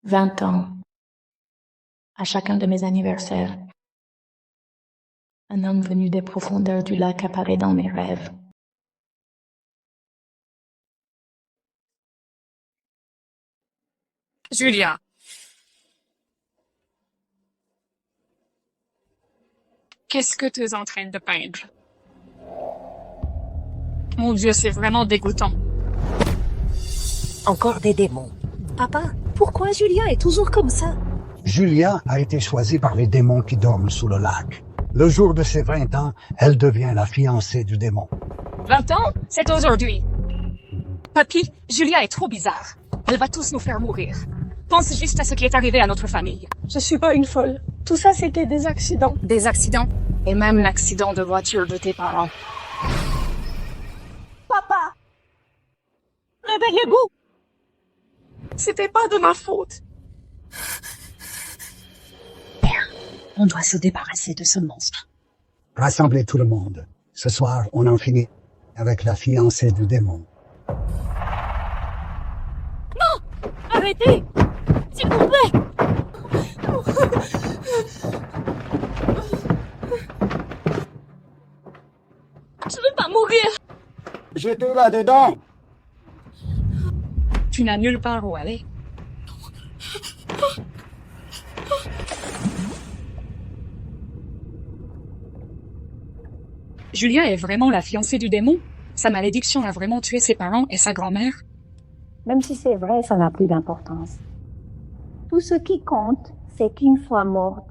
20 ans. À chacun de mes anniversaires, un homme venu des profondeurs du lac apparaît dans mes rêves. Julia. Qu'est-ce que tu es en train de peindre? Mon Dieu, c'est vraiment dégoûtant. Encore des démons. Papa, pourquoi Julia est toujours comme ça? Julia a été choisie par les démons qui dorment sous le lac. Le jour de ses 20 ans, elle devient la fiancée du démon. 20 ans? C'est aujourd'hui. Papy, Julia est trop bizarre. Elle va tous nous faire mourir. Pense juste à ce qui est arrivé à notre famille. Je suis pas une folle. Tout ça, c'était des accidents. Des accidents? Et même l'accident de voiture de tes parents. Papa! Réveillez-vous! C'était pas de ma faute. Père, on doit se débarrasser de ce monstre. Rassemblez tout le monde. Ce soir, on en finit avec la fiancée du démon. Arrêtez! S'il vous plaît! Je veux pas mourir! J'étais là-dedans! Tu n'as nulle part où aller. Julia est vraiment la fiancée du démon? Sa malédiction a vraiment tué ses parents et sa grand-mère? Même si c'est vrai, ça n'a plus d'importance. Tout ce qui compte, c'est qu'une fois morte,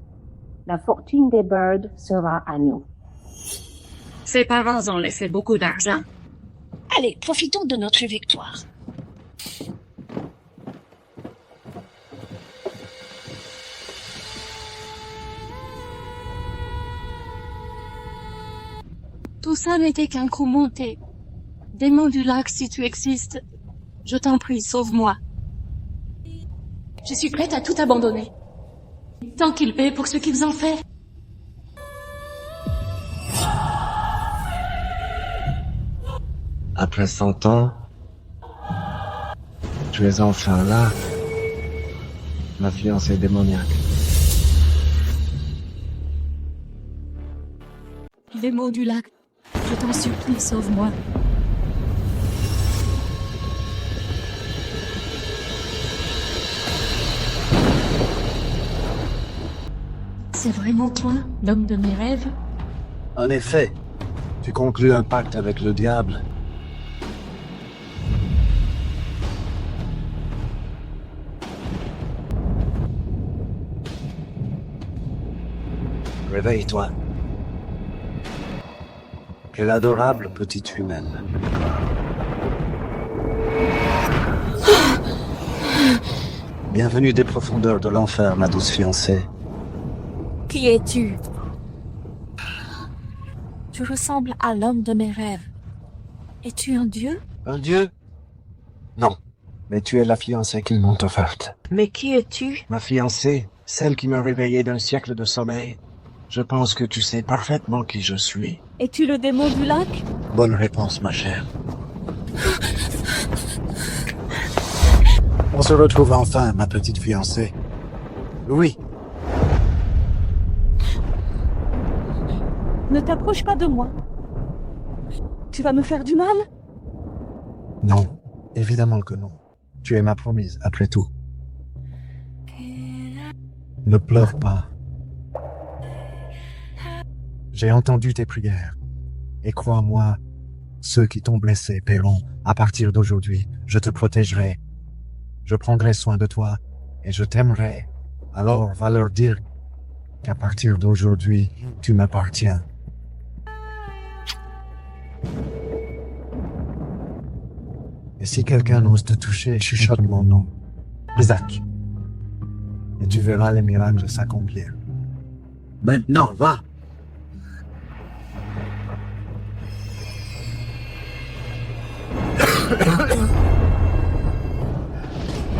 la fortune des Birds sera à nous. Ses parents ont laissé beaucoup d'argent. Allez, profitons de notre victoire. Tout ça n'était qu'un coup monté. Démon du lac, si tu existes, je t'en prie, sauve-moi. Je suis prête à tout abandonner. Tant qu'ils paient pour ce qu'ils ont fait. Après 100 ans, tu es enfin là, ma fiancée démoniaque. Démon du lac, je t'en supplie, sauve-moi. C'est vraiment toi, l'homme de mes rêves? En effet, tu conclus un pacte avec le diable. Réveille-toi. Quelle adorable petite humaine. Bienvenue des profondeurs de l'enfer, ma douce fiancée. Qui es-tu? Tu ressembles à l'homme de mes rêves. Es-tu un dieu? Un dieu? Non, mais tu es la fiancée qu'ils m'ont offerte. Mais qui es-tu? Ma fiancée, celle qui m'a réveillé d'un siècle de sommeil. Je pense que tu sais parfaitement qui je suis. Es-tu le démon du lac? Bonne réponse, ma chère. On se retrouve enfin, ma petite fiancée. Oui, Ne t'approche pas de moi. Tu vas me faire du mal? non, évidemment que non. Tu es ma promise, après tout. Ne pleure pas. J'ai entendu tes prières. Et crois-moi, ceux qui t'ont blessé paieront. À partir d'aujourd'hui, je te protégerai. Je prendrai soin de toi et je t'aimerai. Alors va leur dire qu'à partir d'aujourd'hui, tu m'appartiens. Et si quelqu'un ose te toucher, chuchote mon nom. Isaac. Et tu verras les miracles s'accomplir. Maintenant, va.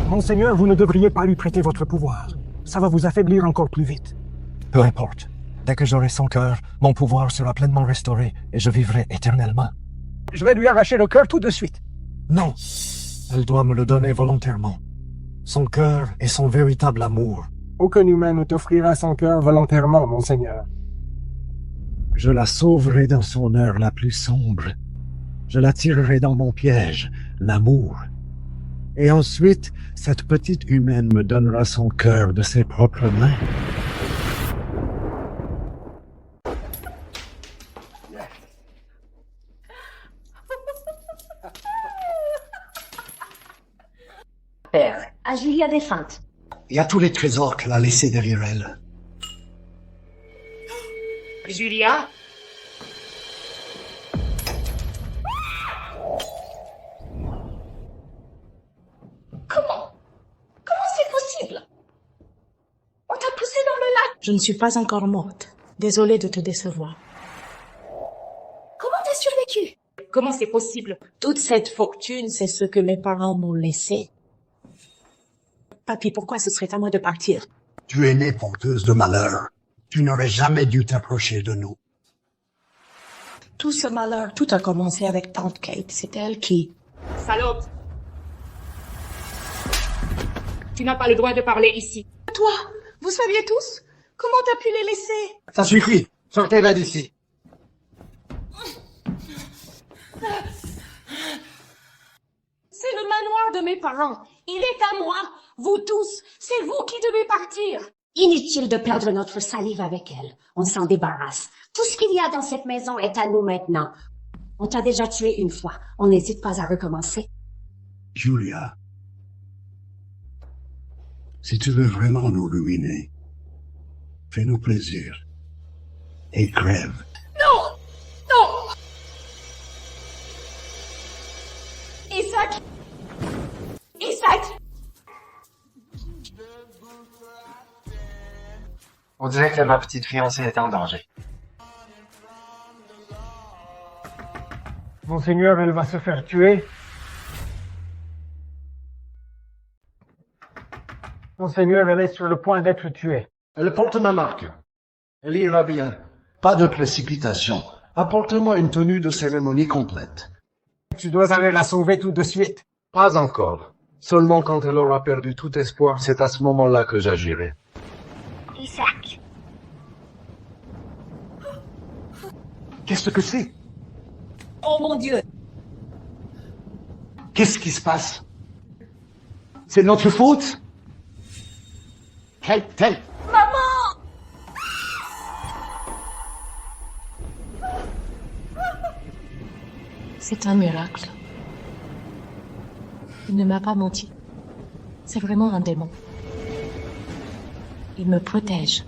Monseigneur, vous ne devriez pas lui prêter votre pouvoir. Ça va vous affaiblir encore plus vite. Peu importe. Dès que j'aurai son cœur, mon pouvoir sera pleinement restauré et je vivrai éternellement. Je vais lui arracher le cœur tout de suite. Non. Elle doit me le donner volontairement. son cœur et son véritable amour. Aucun humain ne t'offrira son cœur volontairement, monseigneur. Je la sauverai dans son heure la plus sombre. Je la tirerai dans mon piège, l'amour. Et ensuite, cette petite humaine me donnera son cœur de ses propres mains. Père, à Julia défunte. Il y a tous les trésors qu'elle a laissés derrière elle. Julia? Comment c'est possible? On t'a poussé dans le lac. Je ne suis pas encore morte. Désolée de te décevoir. Comment t'as survécu? Comment c'est possible? Toute cette fortune, c'est ce que mes parents m'ont laissé. Papy, pourquoi ce serait à moi de partir? Tu es née porteuse de malheur. Tu n'aurais jamais dû t'approcher de nous. Tout ce malheur, tout a commencé avec tante Kate. C'est elle qui... Salope! Tu n'as pas le droit de parler ici. Toi, vous saviez tous? Comment t'as pu les laisser? Ça suffit. Sortez-la d'ici. C'est le manoir de mes parents. Il est à moi. Vous tous, c'est vous qui devez partir. Inutile de perdre notre salive avec elle. On s'en débarrasse. Tout ce qu'il y a dans cette maison est à nous maintenant. On t'a déjà tué une fois. On n'hésite pas à recommencer. Julia, si tu veux vraiment nous ruiner, fais-nous plaisir et crève. Non! Non! Isaac! Isaac! On dirait que ma petite fiancée est en danger. Monseigneur, elle va se faire tuer. Monseigneur, elle est sur le point d'être tuée. Elle porte ma marque. Elle ira bien. Pas de précipitation. Apporte-moi une tenue de cérémonie complète. Tu dois aller la sauver tout de suite. Pas encore. Seulement quand elle aura perdu tout espoir, c'est à ce moment-là que j'agirai. Isaac. Qu'est-ce que c'est? Oh mon Dieu! Qu'est-ce qui se passe? C'est notre faute? Kate! C'est un miracle. Il ne m'a pas menti. C'est vraiment un démon. Il me protège.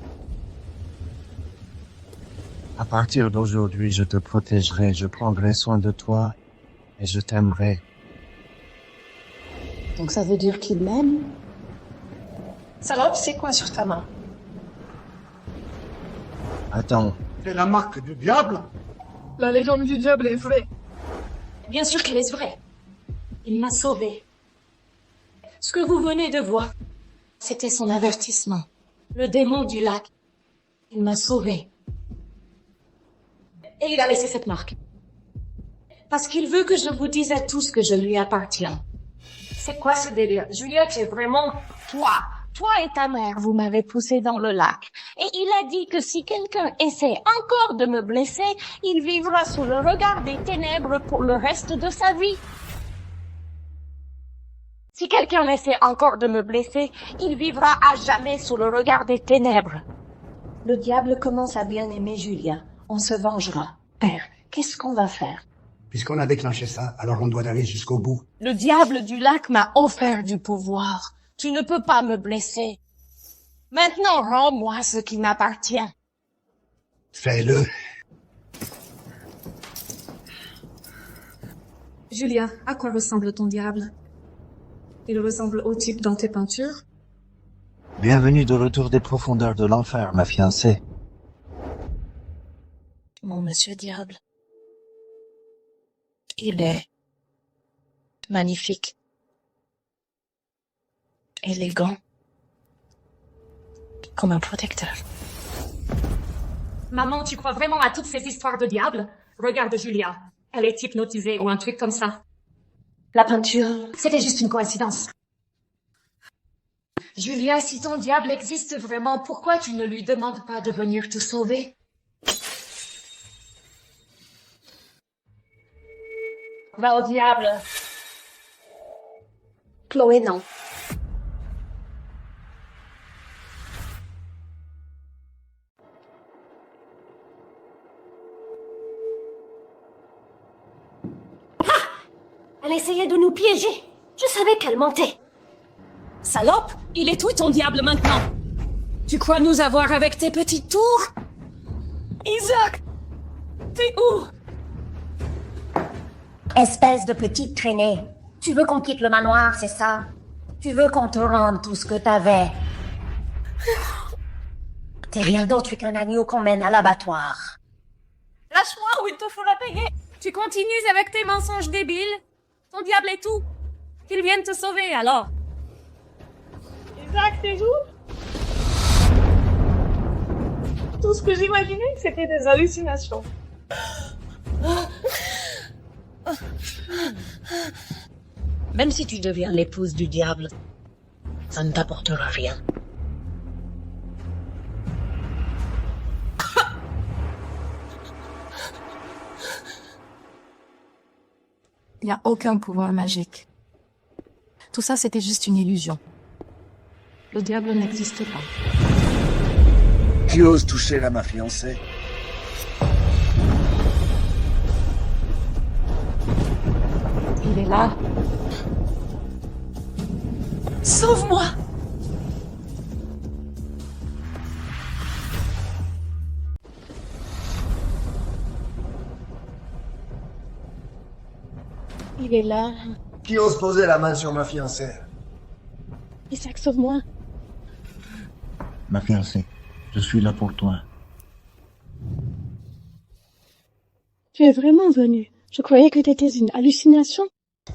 À partir d'aujourd'hui, je te protégerai, je prendrai soin de toi et je t'aimerai. Donc ça veut dire qu'il m'aime? Salope, c'est quoi sur ta main? Attends, C'est la marque du diable? La légende du diable est vraie. Bien sûr qu'elle est vraie. Il m'a sauvée. Ce que vous venez de voir, c'était son avertissement. Le démon du lac. Il m'a sauvée. Et il a laissé cette marque. Parce qu'il veut que je vous dise à tous que je lui appartiens. C'est quoi ce délire? Julia, c'est vraiment toi. Toi et ta mère, vous m'avez poussé dans le lac. Et il a dit que si quelqu'un essaie encore de me blesser, il vivra sous le regard des ténèbres pour le reste de sa vie. Si quelqu'un essaie encore de me blesser, il vivra à jamais sous le regard des ténèbres. Le diable commence à bien aimer Julia. On se vengera. Père, qu'est-ce qu'on va faire? Puisqu'on a déclenché ça, alors on doit aller jusqu'au bout. Le diable du lac m'a offert du pouvoir. Tu ne peux pas me blesser. Maintenant, rends-moi ce qui m'appartient. Fais-le. Julia, à quoi ressemble ton diable? Il ressemble au type dans tes peintures? bienvenue de retour des profondeurs de l'enfer, ma fiancée. Mon monsieur diable. Il est magnifique. Élégant. Comme un protecteur. Maman, tu crois vraiment à toutes ces histoires de diable? Regarde Julia. Elle est hypnotisée ou un truc comme ça. La peinture, c'était juste une coïncidence. Julia, si ton diable existe vraiment, pourquoi tu ne lui demandes pas de venir te sauver? Va au diable. Chloé, non. Elle essayait de nous piéger. Je savais qu'elle mentait. Salope, il est où ton diable maintenant? Tu crois nous avoir avec tes petites tours? Isaac! T'es où? Espèce de petite traînée. Tu veux qu'on quitte le manoir, c'est ça? Tu veux qu'on te rende tout ce que t'avais? T'es rien d'autre qu'un agneau qu'on mène à l'abattoir. Lâche-moi ou il te fera payer. Tu continues avec tes mensonges débiles? Ton diable est où? Qu'il vienne te sauver, alors. Isaac, t'es où? Tout ce que j'imaginais, c'était des hallucinations. Même si tu deviens l'épouse du diable, ça ne t'apportera rien. Il n'y a aucun pouvoir magique. Tout ça, c'était juste une illusion. Le diable n'existe pas. Qui ose toucher à ma fiancée? Il est là. Sauve-moi! Il est là. Qui ose poser la main sur ma fiancée? Isaac, sauve-moi. Ma fiancée, je suis là pour toi. Tu es vraiment venu. Je croyais que t'étais une hallucination.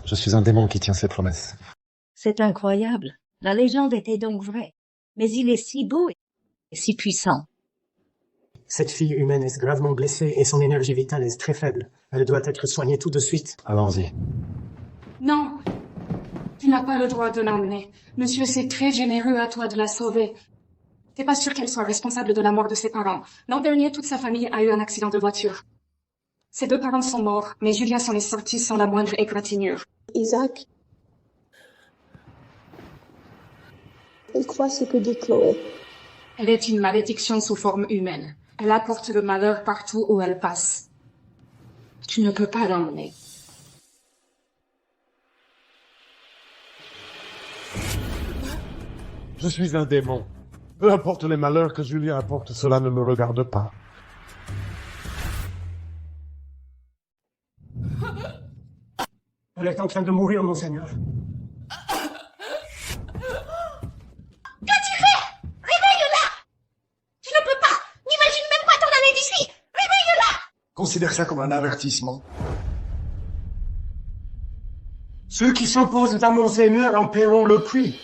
Je suis un démon qui tient ses promesses. C'est incroyable. La légende était donc vraie. Mais il est si beau et si puissant. Cette fille humaine est gravement blessée et son énergie vitale est très faible. Elle doit être soignée tout de suite. Allons-y. Non, tu n'as pas le droit de l'emmener. Monsieur, c'est très généreux à toi de la sauver. T'es pas sûr qu'elle soit responsable de la mort de ses parents. L'an dernier, toute sa famille a eu un accident de voiture. Ses 2 parents sont morts, mais Julia s'en est sortie sans la moindre égratignure. Isaac. Il croit ce que dit Chloé. Elle est une malédiction sous forme humaine. Elle apporte le malheur partout où elle passe. Tu ne peux pas l'emmener. Je suis un démon. Peu importe les malheurs que Julia apporte, cela ne me regarde pas. Elle est en train de mourir, monseigneur. Qu'as-tu fait? Réveille-la! Tu ne peux pas! N'imagine même pas t'en aller d'ici! Réveille-la! Considère ça comme un avertissement. Ceux qui s'opposent à monseigneur en paieront le prix.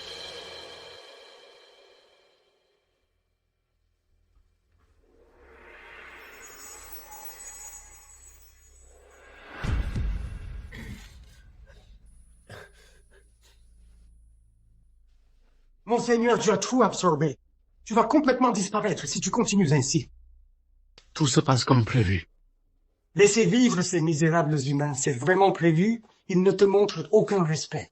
Monseigneur, tu as tout absorbé. Tu vas complètement disparaître si tu continues ainsi. Tout se passe comme prévu. Laissez vivre ces misérables humains, c'est vraiment prévu. Ils ne te montrent aucun respect.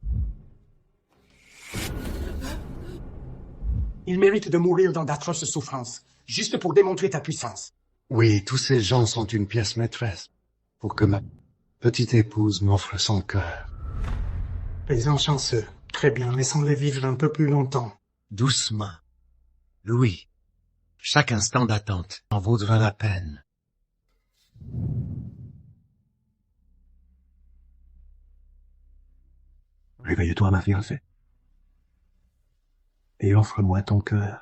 Ils méritent de mourir dans d'atroces souffrances, juste pour démontrer ta puissance. Oui, tous ces gens sont une pièce maîtresse pour que ma petite épouse m'offre son cœur. Paysans chanceux. Très bien, laissons-les vivre un peu plus longtemps. Doucement. Louis, chaque instant d'attente en vaudra la peine. Réveille-toi, ma fiancée. Et offre-moi ton cœur.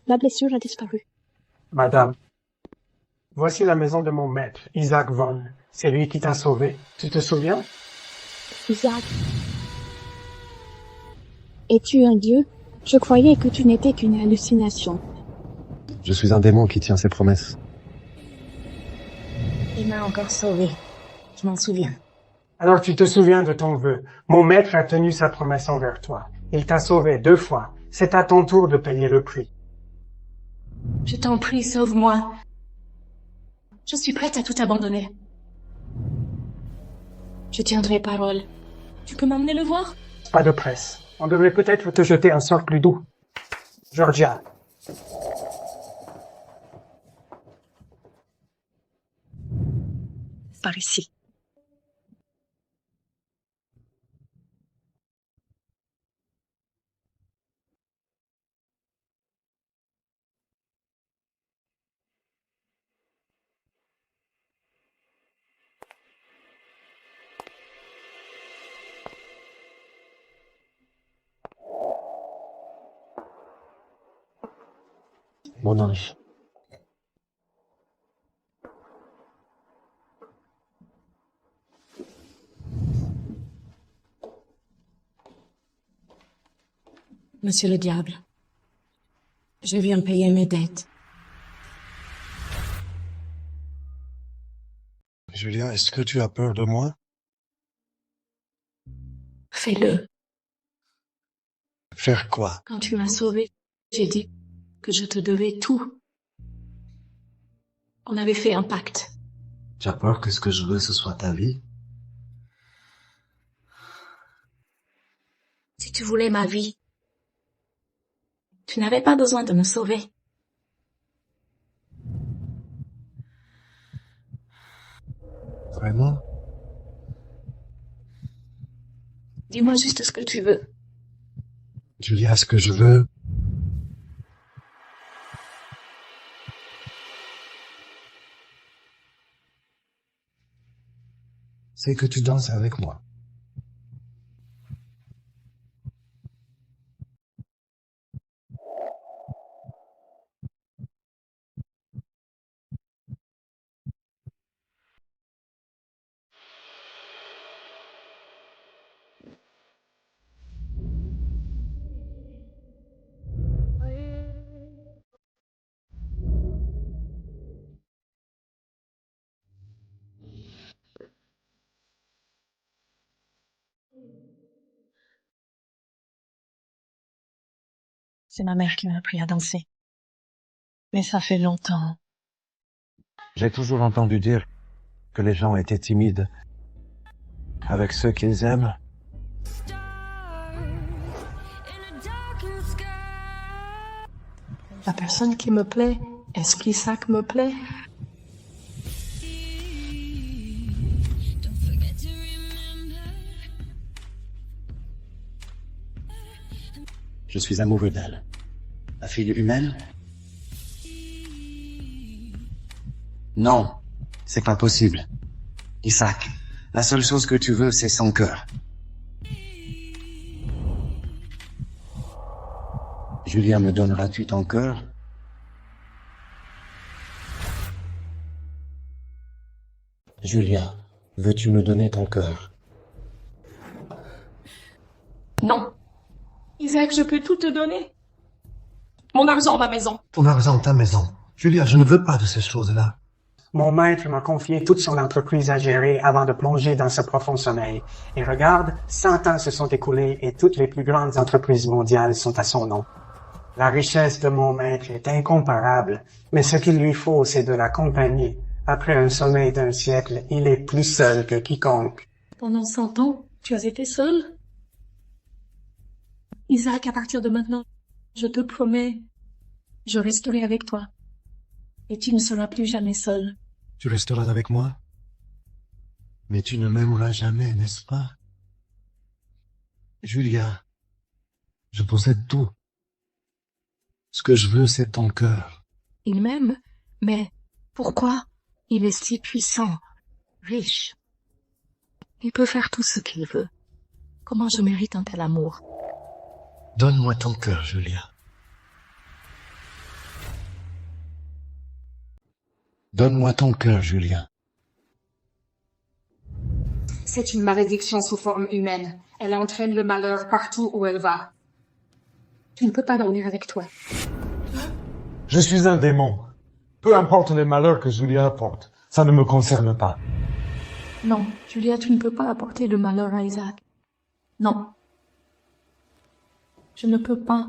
La blessure a disparu. Madame, voici la maison de mon maître, Isaac Von. C'est lui qui t'a sauvé. Tu te souviens? Isaac. Es-tu un dieu? Je croyais que tu n'étais qu'une hallucination. Je suis un démon qui tient ses promesses. Il m'a encore sauvé. Je m'en souviens. Alors tu te souviens de ton vœu. Mon maître a tenu sa promesse envers toi. Il t'a sauvé 2 fois. C'est à ton tour de payer le prix. Je t'en prie, sauve-moi. Je suis prête à tout abandonner. Je tiendrai parole. Tu peux m'emmener le voir? Pas de presse. On devrait peut-être te jeter un sort plus doux. Georgia. Par ici. Mon ange. Monsieur le diable, je viens payer mes dettes. Julia, est-ce que tu as peur de moi? Fais-le. Faire quoi? Quand tu m'as sauvé, j'ai dit que je te devais tout. On avait fait un pacte. Tu as peur que ce que je veux, ce soit ta vie? Si tu voulais ma vie, tu n'avais pas besoin de me sauver. Vraiment? Dis-moi juste ce que tu veux. Julia, ce que je veux, c'est que tu danses avec moi. C'est ma mère qui m'a appris à danser. Mais ça fait longtemps. J'ai toujours entendu dire que les gens étaient timides avec ceux qu'ils aiment. La personne qui me plaît, est-ce qu'Isaac me plaît? Je suis amoureux d'elle. La fille humaine? Non, c'est pas possible. Isaac, la seule chose que tu veux, c'est son cœur. Julia, me donneras-tu ton cœur? Julia, veux-tu me donner ton cœur? Non. Isaac, je peux tout te donner. Mon argent, ma maison. Ton argent, ta maison. Julia, je ne veux pas de ces choses-là. Mon maître m'a confié toute son entreprise à gérer avant de plonger dans ce profond sommeil. Et regarde, 100 ans se sont écoulés et toutes les plus grandes entreprises mondiales sont à son nom. La richesse de mon maître est incomparable, mais ce qu'il lui faut, c'est de la compagnie. Après un sommeil d'un siècle, il est plus seul que quiconque. Pendant 100 ans, tu as été seul? Isaac, à partir de maintenant, je te promets, je resterai avec toi. Et tu ne seras plus jamais seul. Tu resteras avec moi? Mais tu ne m'aimeras jamais, n'est-ce pas? Julia, je possède tout. Ce que je veux, c'est ton cœur. Il m'aime, mais pourquoi? Il est si puissant, riche. Il peut faire tout ce qu'il veut. Comment je mérite un tel amour? Donne-moi ton cœur, Julia. Donne-moi ton cœur, Julia. C'est une malédiction sous forme humaine. Elle entraîne le malheur partout où elle va. Tu ne peux pas l'emmener avec toi. Je suis un démon. Peu importe les malheurs que Julia apporte, ça ne me concerne pas. Non, Julia, tu ne peux pas apporter le malheur à Isaac. Non. Je ne peux pas.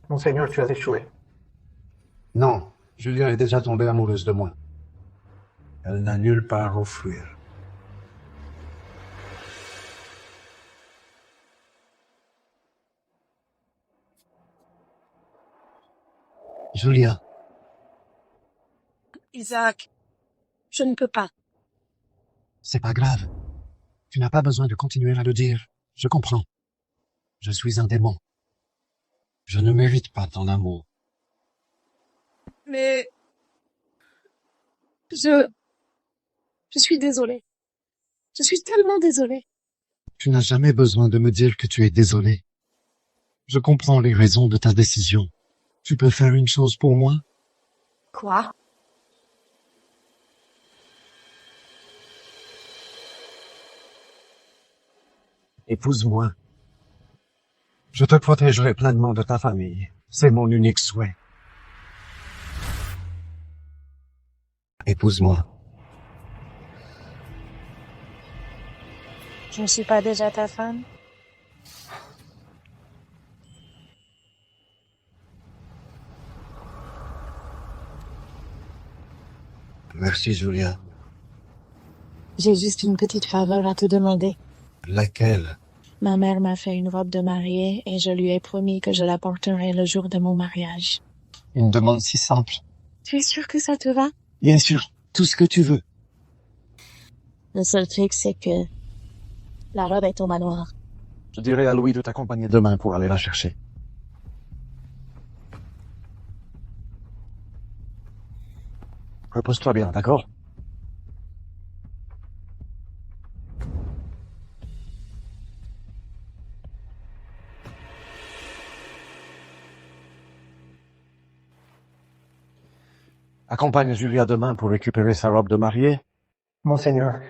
Monseigneur, tu as échoué. Non, Julia est déjà tombée amoureuse de moi. Elle n'a nulle part où fuir. Julia, Isaac, je ne peux pas. C'est pas grave. Tu n'as pas besoin de continuer à le dire. Je comprends. Je suis un démon. Je ne mérite pas ton amour. Mais... Je suis désolée. Je suis tellement désolée. Tu n'as jamais besoin de me dire que tu es désolé. Je comprends les raisons de ta décision. Tu peux faire une chose pour moi? Quoi? Épouse-moi. Je te protégerai pleinement de ta famille. C'est mon unique souhait. Épouse-moi. Je ne suis pas déjà ta femme? Merci, Julia. J'ai juste une petite faveur à te demander. Laquelle? Ma mère m'a fait une robe de mariée et je lui ai promis que je la porterai le jour de mon mariage. Une demande si simple. Tu es sûr que ça te va? Bien sûr, tout ce que tu veux. Le seul truc, c'est que la robe est au manoir. Je dirai à Louis de t'accompagner demain pour aller la chercher. Repose-toi bien, d'accord? Accompagne Julia demain pour récupérer sa robe de mariée. Monseigneur,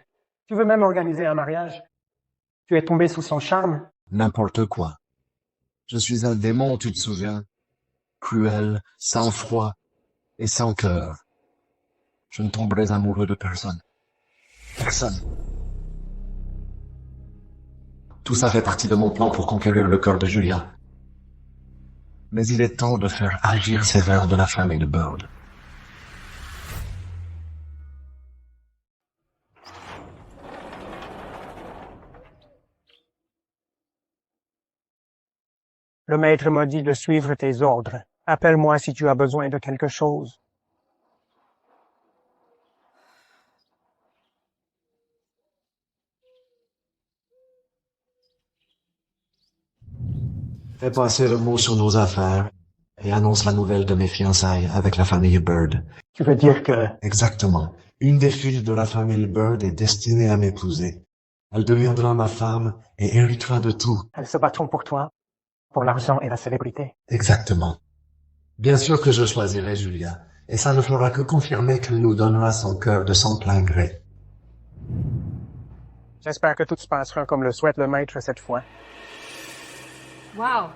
tu veux même organiser un mariage? Tu es tombé sous son charme? N'importe quoi. Je suis un démon, tu te souviens? Cruel, sans froid et sans cœur. Je ne tomberai amoureux de personne. Personne. Tout ça fait partie de mon plan pour conquérir le cœur de Julia. Mais il est temps de faire agir ces vers de la famille de Bird. Le maître m'a dit de suivre tes ordres. Appelle-moi si tu as besoin de quelque chose. Fais passer le mot sur nos affaires et annonce la nouvelle de mes fiançailles avec la famille Bird. Tu veux dire que... Exactement. Une des filles de la famille Bird est destinée à m'épouser. Elle deviendra ma femme et héritera de tout. Elles se battront pour toi, pour l'argent et la célébrité. Exactement. Bien sûr que je choisirai Julia, et ça ne fera que confirmer qu'elle nous donnera son cœur de son plein gré. J'espère que tout se passera comme le souhaite le maître cette fois. Wow.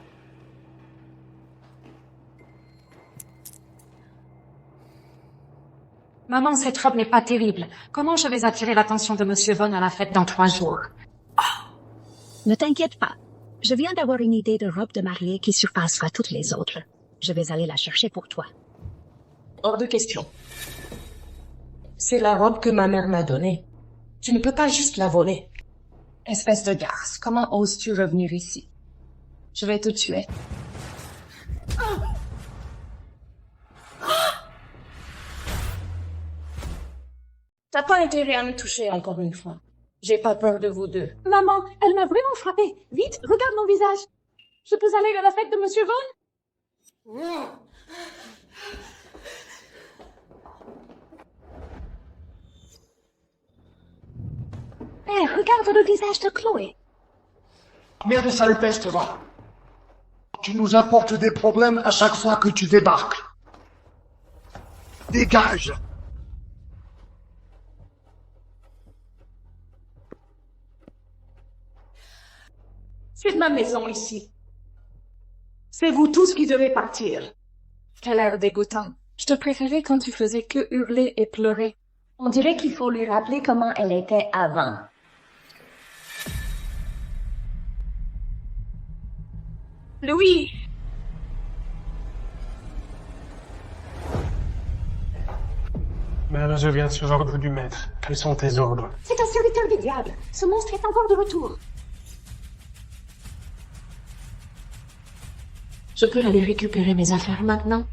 Maman, cette robe n'est pas terrible. Comment je vais attirer l'attention de Monsieur Von à la fête dans 3 jours? Ne t'inquiète pas. Je viens d'avoir une idée de robe de mariée qui surpassera toutes les autres. Je vais aller la chercher pour toi. Hors de question. C'est la robe que ma mère m'a donnée. Tu ne peux pas juste la voler. Espèce de garce, comment oses-tu revenir ici? Je vais te tuer. T'as pas intérêt à me toucher encore une fois. J'ai pas peur de vous deux. Maman, elle m'a vraiment frappée. Vite, regarde mon visage. Je peux aller à la fête de Monsieur Von? Hé, regarde le visage de Chloé. Merde, sale peste, va. Tu nous apportes des problèmes à chaque fois que tu débarques. Dégage. C'est ma maison ici. C'est vous tous qui devez partir. Quel air dégoûtant. Je te préférais quand tu faisais que hurler et pleurer. On dirait qu'il faut lui rappeler comment elle était avant. Louis! Mais je viens sur l'ordre du maître. Quels sont tes ordres? C'est un serviteur du diable. Ce monstre est encore de retour. Je peux aller récupérer mes affaires maintenant?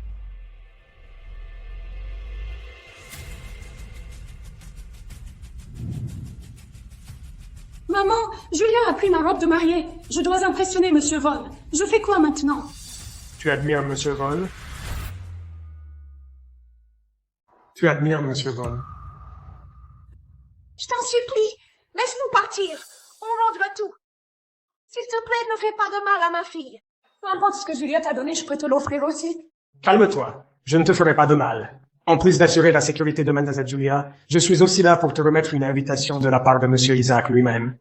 Maman, Julia a pris ma robe de mariée. Je dois impressionner Monsieur Von. Je fais quoi maintenant? Tu admires Monsieur Von? Tu admires Monsieur Von? Je t'en supplie, laisse-nous partir. On rendra tout. S'il te plaît, ne fais pas de mal à ma fille. Peu importe ce que Julia t'a donné, je peux te l'offrir aussi. Calme-toi. Je ne te ferai pas de mal. En plus d'assurer la sécurité de Mademoiselle Julia, je suis aussi là pour te remettre une invitation de la part de Monsieur Isaac lui-même.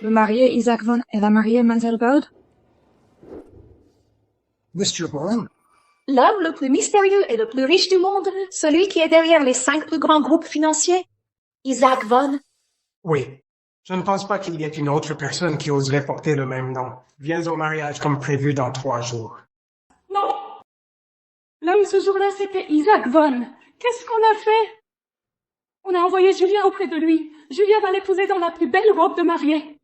Le marié Isaac Von et la mariée Mademoiselle Bird? Monsieur Bourne? L'homme le plus mystérieux et le plus riche du monde, celui qui est derrière les 5 plus grands groupes financiers, Isaac Von. Oui. Je ne pense pas qu'il y ait une autre personne qui oserait porter le même nom. Viens au mariage comme prévu dans 3 jours. Non! L'homme ce jour-là, c'était Isaac Von. Qu'est-ce qu'on a fait? On a envoyé Julia auprès de lui. Julia va l'épouser dans la plus belle robe de mariée.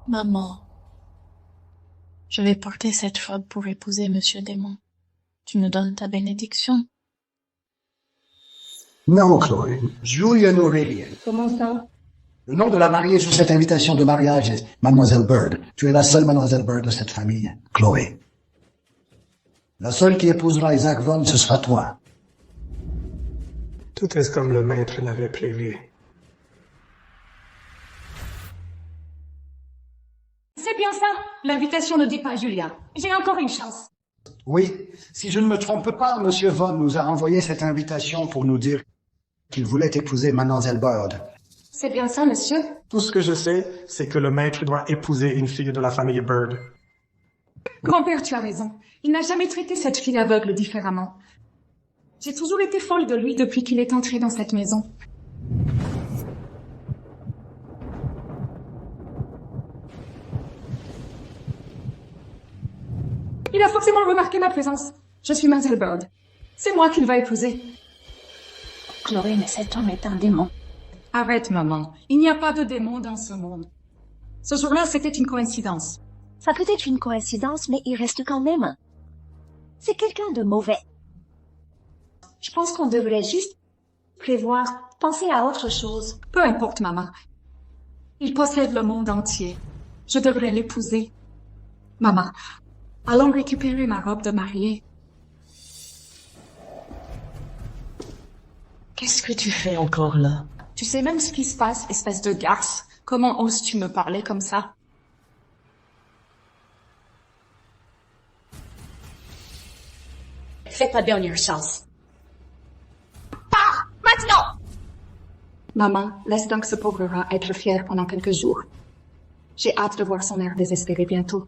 Maman, je vais porter cette robe pour épouser Monsieur Démon. Tu me donnes ta bénédiction? Non, Chloé. Julia n'aurait rien. Comment ça? Le nom de la mariée sur cette invitation de mariage est Mademoiselle Bird. Tu es la seule Mademoiselle Bird de cette famille, Chloé. La seule qui épousera Isaac Von, ce sera toi. Tout est comme le maître l'avait prévu. C'est bien ça. L'invitation ne dit pas Julia. J'ai encore une chance. Oui, si je ne me trompe pas, Monsieur Von nous a envoyé cette invitation pour nous dire qu'il voulait épouser Mademoiselle Bird. C'est bien ça, monsieur? Tout ce que je sais, c'est que le maître doit épouser une fille de la famille Bird. Grand-père, tu as raison. Il n'a jamais traité cette fille aveugle différemment. J'ai toujours été folle de lui depuis qu'il est entré dans cette maison. Il a forcément remarqué ma présence. Je suis Mademoiselle Bird. C'est moi qu'il va épouser. Chloé, mais cet homme est un démon. Arrête, maman. Il n'y a pas de démon dans ce monde. Ce jour-là, c'était une coïncidence. Ça peut être une coïncidence, mais il reste quand même. C'est quelqu'un de mauvais. Je pense qu'on devrait juste prévoir, penser à autre chose. Peu importe, maman. Il possède le monde entier. Je devrais l'épouser. Maman, allons récupérer ma robe de mariée. Qu'est-ce que tu fais encore là? Tu sais même ce qui se passe, espèce de garce. Comment oses-tu me parler comme ça? Fais ta dernière chance. Pars, maintenant! Maman, laisse donc ce pauvre rat être fier pendant quelques jours. J'ai hâte de voir son air désespéré bientôt.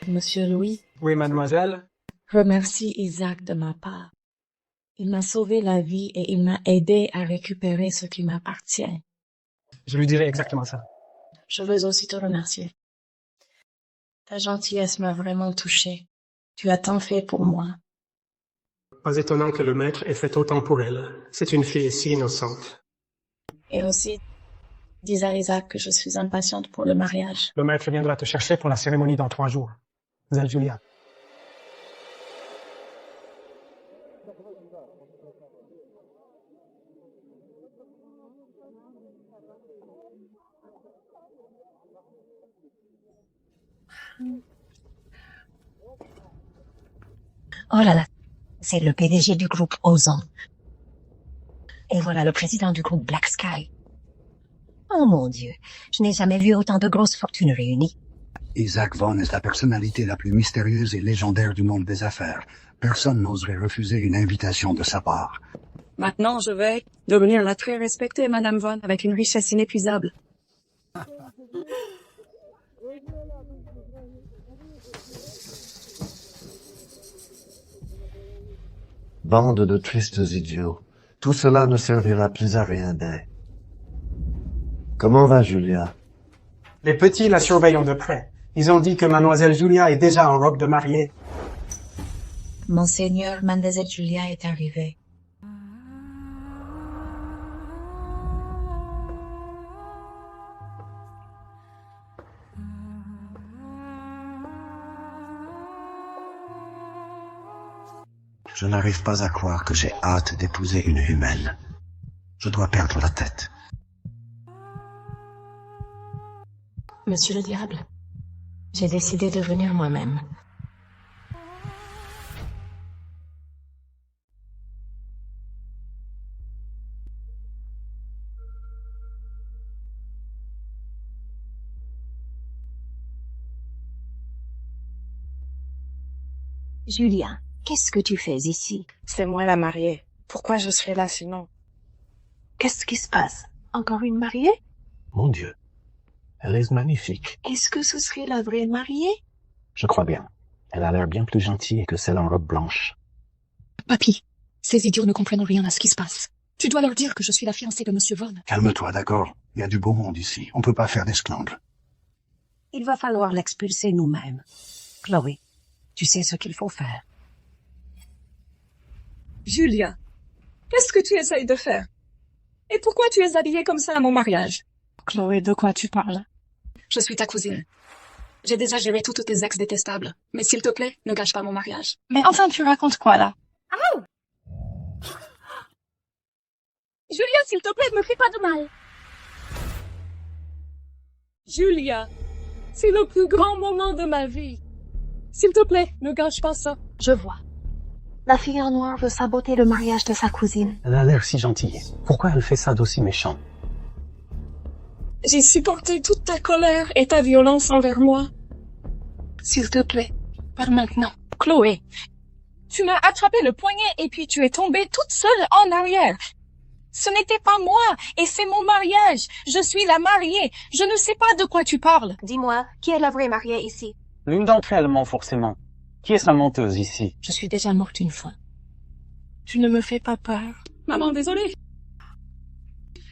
Monsieur Louis, Oui, mademoiselle? remercie Isaac de ma part. Il m'a sauvé la vie et il m'a aidé à récupérer ce qui m'appartient. Je lui dirai exactement ça. Je veux aussi te remercier. Ta gentillesse m'a vraiment touchée. Tu as tant fait pour moi. Pas étonnant que le maître ait fait autant pour elle. C'est une fille si innocente. Et aussi, dis à Isaac que je suis impatiente pour le mariage. Le maître viendra te chercher pour la cérémonie dans 3 jours. Mademoiselle Julia. Oh là là, c'est le PDG du groupe Ozon. Et voilà le président du groupe Black Sky. Oh mon Dieu, je n'ai jamais vu autant de grosses fortunes réunies. Isaac Vaughn est la personnalité la plus mystérieuse et légendaire du monde des affaires. Personne n'oserait refuser une invitation de sa part. Maintenant, je vais devenir la très respectée Madame Vaughn avec une richesse inépuisable. Bande de tristes idiots. Tout cela ne servira plus à rien, Day. Comment va Julia? Les petits la surveillent de près. Ils ont dit que mademoiselle Julia est déjà en robe de mariée. Monseigneur, mademoiselle Julia est arrivée. Je n'arrive pas à croire que j'ai hâte d'épouser une humaine. Je dois perdre la tête. Monsieur le diable, j'ai décidé de venir moi-même. Julia, qu'est-ce que tu fais ici? C'est moi la mariée. Pourquoi je serais là sinon? Qu'est-ce qui se passe? Encore une mariée? Mon Dieu, elle est magnifique. Est-ce que ce serait la vraie mariée? Je crois bien. Elle a l'air bien plus gentille que celle en robe blanche. Papy, ces idiots ne comprennent rien à ce qui se passe. Tu dois leur dire que je suis la fiancée de Monsieur Vaughn. Calme-toi, d'accord? Il y a du beau monde ici. On peut pas faire d'esclandre. Il va falloir l'expulser nous-mêmes. Chloé, tu sais ce qu'il faut faire. Julia, qu'est-ce que tu essayes de faire? Et pourquoi tu es habillée comme ça à mon mariage? Chloé, de quoi tu parles? Je suis ta cousine. J'ai déjà géré toutes tes ex détestables. Mais s'il te plaît, ne gâche pas mon mariage. Mais enfin, tu racontes quoi là? Julia, s'il te plaît, me fais pas de mal. Julia, c'est le plus grand moment de ma vie. S'il te plaît, ne gâche pas ça. Je vois. La fille en noir veut saboter le mariage de sa cousine. Elle a l'air si gentille. Pourquoi elle fait ça d'aussi méchant? J'ai supporté toute ta colère et ta violence envers moi. S'il te plaît, pas maintenant. Chloé, tu m'as attrapé le poignet et puis tu es tombée toute seule en arrière. Ce n'était pas moi et c'est mon mariage. Je suis la mariée. Je ne sais pas de quoi tu parles. Dis-moi, qui est la vraie mariée ici? L'une d'entre elles ment forcément. Qui est sa menteuse ici? Je suis déjà morte une fois. Tu ne me fais pas peur. Maman, désolée.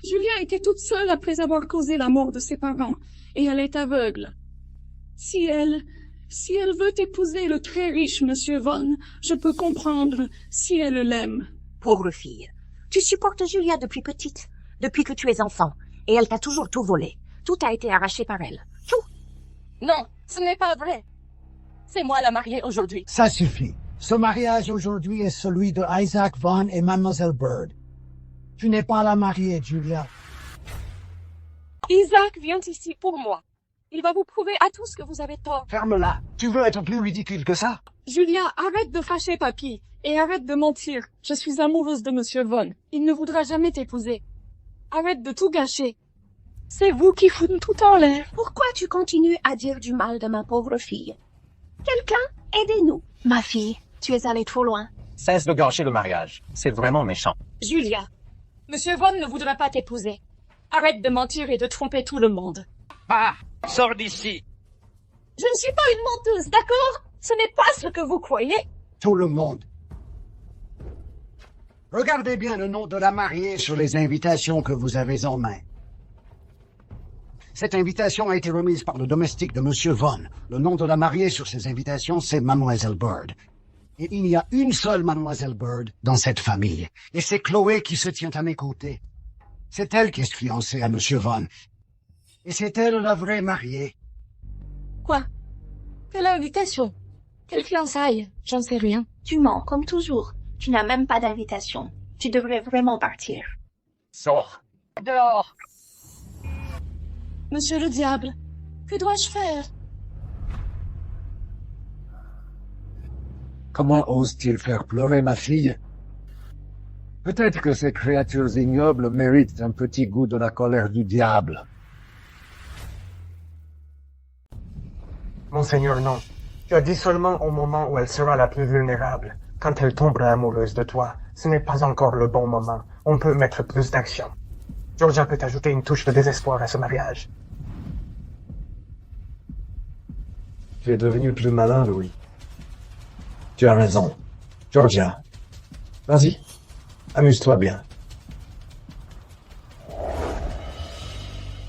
Julia était toute seule après avoir causé la mort de ses parents et elle est aveugle. Si elle veut épouser le très riche Monsieur Vaughn, je peux comprendre si elle l'aime. Pauvre fille. Tu supportes Julia depuis petite, depuis que tu es enfant, et elle t'a toujours tout volé. Tout a été arraché par elle. Tout. Non, ce n'est pas vrai. C'est moi la mariée aujourd'hui. Ça suffit. Ce mariage aujourd'hui est celui de Isaac Vaughn et Mademoiselle Bird. Tu n'es pas la mariée, Julia. Isaac vient ici pour moi. Il va vous prouver à tous que vous avez tort. Ferme-la. Tu veux être plus ridicule que ça? Julia, arrête de fâcher papy. Et arrête de mentir. Je suis amoureuse de Monsieur Vaughn. Il ne voudra jamais t'épouser. Arrête de tout gâcher. C'est vous qui foutez tout en l'air. Pourquoi tu continues à dire du mal de ma pauvre fille? Quelqu'un, aidez-nous. Ma fille, tu es allée trop loin. Cesse de gâcher le mariage. C'est vraiment méchant. Julia, Monsieur Vaughn ne voudra pas t'épouser. Arrête de mentir et de tromper tout le monde. Ah, sors d'ici. Je ne suis pas une menteuse, d'accord? Ce n'est pas ce que vous croyez. Tout le monde. Regardez bien le nom de la mariée sur les invitations que vous avez en main. Cette invitation a été remise par le domestique de Monsieur Vaughn. Le nom de la mariée sur ces invitations, c'est Mademoiselle Bird. Et il y a une seule Mademoiselle Bird dans cette famille. Et c'est Chloé qui se tient à mes côtés. C'est elle qui est fiancée à Monsieur Vaughn. Et c'est elle la vraie mariée. Quoi? Quelle invitation? Quelle fiançailles? J'en sais rien. Tu mens, comme toujours. Tu n'as même pas d'invitation. Tu devrais vraiment partir. Sors. Dehors. Monsieur le diable, que dois-je faire? Comment ose-t-il faire pleurer ma fille? Peut-être que ces créatures ignobles méritent un petit goût de la colère du diable. Monseigneur, non. Tu as dit seulement au moment où elle sera la plus vulnérable, quand elle tombera amoureuse de toi. Ce n'est pas encore le bon moment. On peut mettre plus d'action. Georgia peut ajouter une touche de désespoir à ce mariage. Tu es devenu plus malin, Louis. Tu as raison. Georgia, vas-y, amuse-toi bien.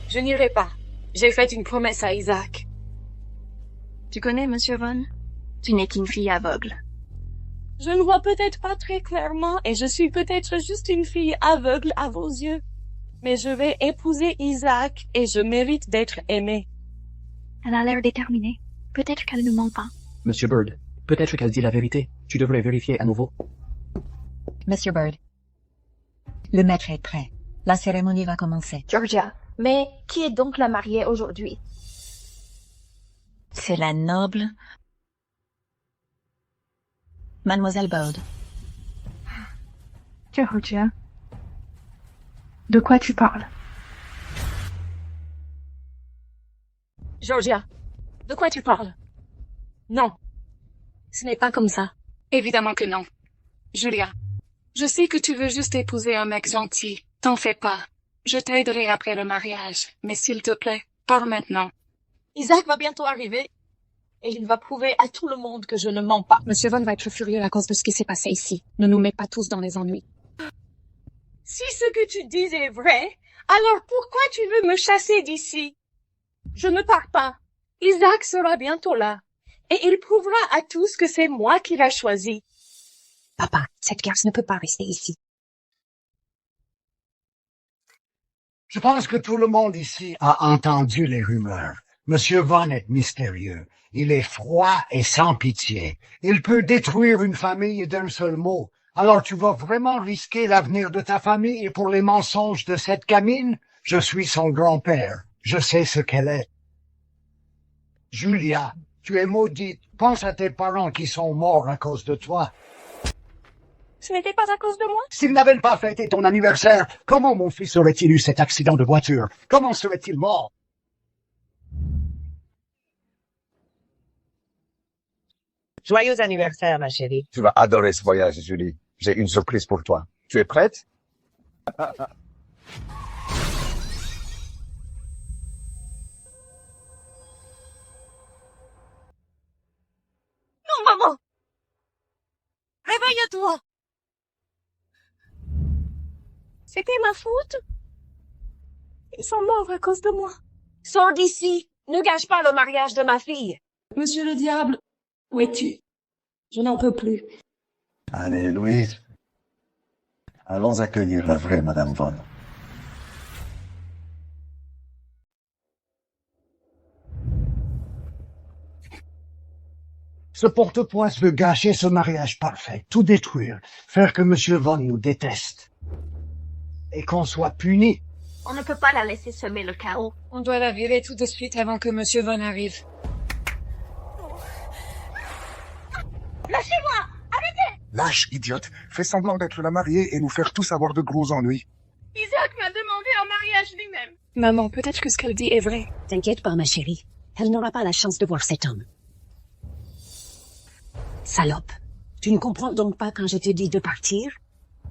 Je n'irai pas. J'ai fait une promesse à Isaac. Tu connais Monsieur Von? Tu n'es qu'une fille aveugle. Je ne vois peut-être pas très clairement et je suis peut-être juste une fille aveugle à vos yeux. Mais je vais épouser Isaac et je mérite d'être aimée. Elle a l'air déterminée. Peut-être qu'elle ne ment pas. Monsieur Bird, peut-être qu'elle dit la vérité. Tu devrais vérifier à nouveau. Monsieur Bird, le maître est prêt. La cérémonie va commencer. Georgia, mais qui est donc la mariée aujourd'hui? C'est la noble Mademoiselle Bode. Georgia, de quoi tu parles? Georgia, de quoi tu parles? Non. Ce n'est pas comme ça. Évidemment que non. Julia, je sais que tu veux juste épouser un mec gentil. T'en fais pas. Je t'aiderai après le mariage. Mais s'il te plaît, pars maintenant. Isaac va bientôt arriver. Et il va prouver à tout le monde que je ne mens pas. Monsieur Von va être furieux à cause de ce qui s'est passé ici. Ne nous mets pas tous dans les ennuis. Si ce que tu dis est vrai, alors pourquoi tu veux me chasser d'ici? Je ne pars pas. Isaac sera bientôt là. Et il prouvera à tous que c'est moi qui l'ai choisi. Papa, cette garce ne peut pas rester ici. Je pense que tout le monde ici a entendu les rumeurs. Monsieur Von est mystérieux. Il est froid et sans pitié. Il peut détruire une famille d'un seul mot. Alors tu vas vraiment risquer l'avenir de ta famille pour les mensonges de cette gamine? Je suis son grand-père. Je sais ce qu'elle est. Julia, tu es maudite. Pense à tes parents qui sont morts à cause de toi. Ce n'était pas à cause de moi? S'ils n'avaient pas fêté ton anniversaire, comment mon fils aurait-il eu cet accident de voiture? Comment serait-il mort? Joyeux anniversaire, ma chérie. Tu vas adorer ce voyage, Julie. J'ai une surprise pour toi. Tu es prête? Non, maman! Réveille-toi! C'était ma faute? Ils sont morts à cause de moi. Sors d'ici! Ne gâche pas le mariage de ma fille! Monsieur le diable, où es-tu? Je n'en peux plus. Allez, Louise. Allons accueillir la vraie Madame Von. Ce porte-poisse veut gâcher ce mariage parfait, tout détruire, faire que Monsieur Von nous déteste. Et qu'on soit puni. On ne peut pas la laisser semer le chaos. On doit la virer tout de suite avant que Monsieur Von arrive. Lâchez-moi! Arrêtez! Lâche, idiote. Fais semblant d'être la mariée et nous faire tous avoir de gros ennuis. Isaac m'a demandé un mariage lui-même. Maman, peut-être que ce qu'elle dit est vrai. T'inquiète pas, ma chérie. Elle n'aura pas la chance de voir cet homme. Salope. Tu ne comprends donc pas quand je te dis de partir?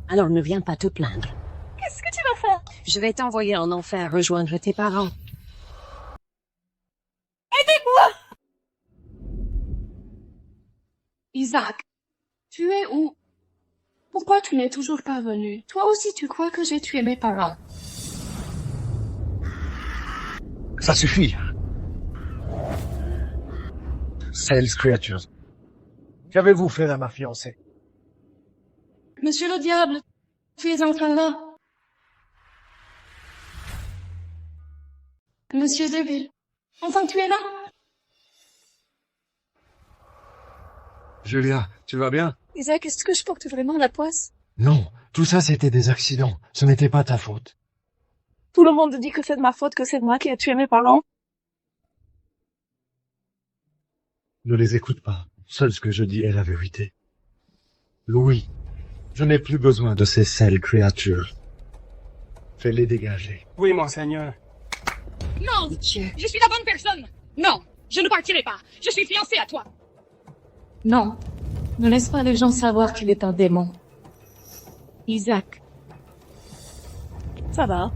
Alors ne viens pas te plaindre. Qu'est-ce que tu vas faire? Je vais t'envoyer en enfer rejoindre tes parents. Aidez-moi! Isaac, tu es où? Pourquoi tu n'es toujours pas venu? Toi aussi tu crois que j'ai tué mes parents? Ça suffit. Sales creatures. Qu'avez-vous fait à ma fiancée? Monsieur le diable, tu es enfin là. Monsieur Deville, enfin tu es là. Julia, tu vas bien? Isaac, est-ce que je porte vraiment la poisse? Non, tout ça c'était des accidents. Ce n'était pas ta faute. Tout le monde dit que c'est de ma faute, que c'est moi qui ai tué mes parents. Ne les écoute pas. Seul ce que je dis est la vérité. Louis, je n'ai plus besoin de ces sales créatures. Fais-les dégager. Oui, monseigneur. Non, je suis la bonne personne. Non, je ne partirai pas. Je suis fiancée à toi. Non, ne laisse pas les gens savoir qu'il est un démon. Isaac. Ça va.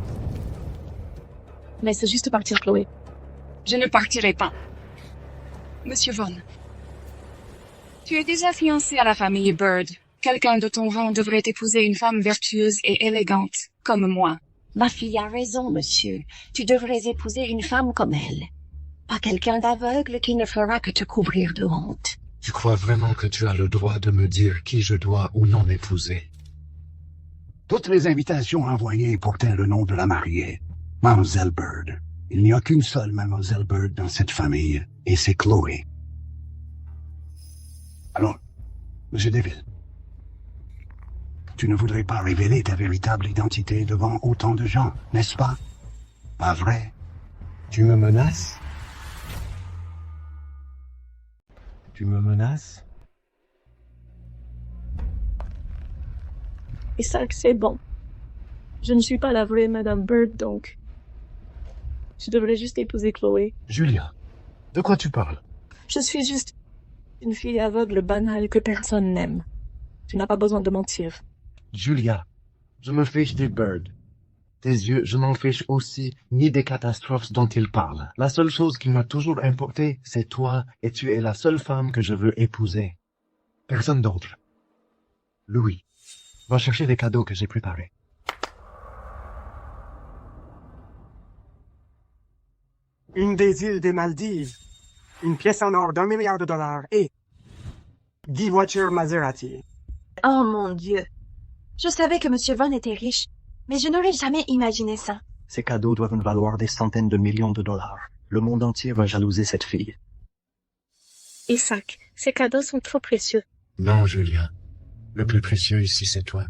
Laisse juste partir Chloé. Je ne partirai pas. Monsieur Vaughn, tu es déjà fiancé à la famille Bird. Quelqu'un de ton rang devrait épouser une femme vertueuse et élégante, comme moi. Ma fille a raison, monsieur. Tu devrais épouser une femme comme elle. Pas quelqu'un d'aveugle qui ne fera que te couvrir de honte. Tu crois vraiment que tu as le droit de me dire qui je dois ou non épouser? Toutes les invitations envoyées portaient le nom de la mariée, Mademoiselle Bird. Il n'y a qu'une seule Mademoiselle Bird dans cette famille, et c'est Chloé. Alors, Monsieur Deville, tu ne voudrais pas révéler ta véritable identité devant autant de gens, n'est-ce pas? Pas vrai? Tu me menaces? Tu me menaces? Isaac, c'est bon. Je ne suis pas la vraie Madame Bird, donc. Je devrais juste épouser Chloé. Julia, de quoi tu parles? Je suis juste une fille aveugle banale que personne n'aime. Tu n'as pas besoin de mentir. Julia, je me fiche des Bird. Tes yeux, je m'en fiche aussi, ni des catastrophes dont ils parlent. La seule chose qui m'a toujours importé, c'est toi, et tu es la seule femme que je veux épouser. Personne d'autre. Louis, va chercher les cadeaux que j'ai préparés. Une des îles des Maldives. Une pièce en or d'1 milliard de dollars et 10 voitures Maserati. Oh mon Dieu. Je savais que Monsieur Vaughn était riche, mais je n'aurais jamais imaginé ça. Ces cadeaux doivent valoir des centaines de millions de dollars. Le monde entier va jalouser cette fille. Isaac, ces cadeaux sont trop précieux. Non, Julia. Le plus précieux ici, c'est toi.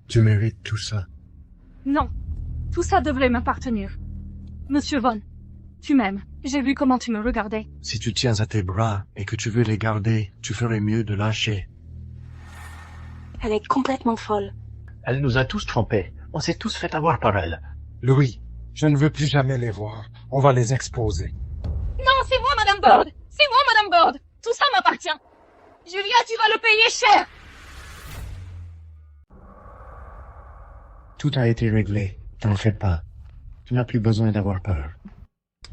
Tu mérites tout ça. Non, tout ça devrait m'appartenir. Monsieur Vaughn, tu m'aimes. J'ai vu comment tu me regardais. Si tu tiens à tes bras et que tu veux les garder, tu ferais mieux de lâcher. Elle est complètement folle. Elle nous a tous trompés. On s'est tous fait avoir par elle. Louis, je ne veux plus jamais les voir. On va les exposer. Non, c'est moi, Madame Bird. C'est moi, Madame Bird. Tout ça m'appartient. Julia, tu vas le payer cher. Tout a été réglé. T'en fais pas. Tu n'as plus besoin d'avoir peur.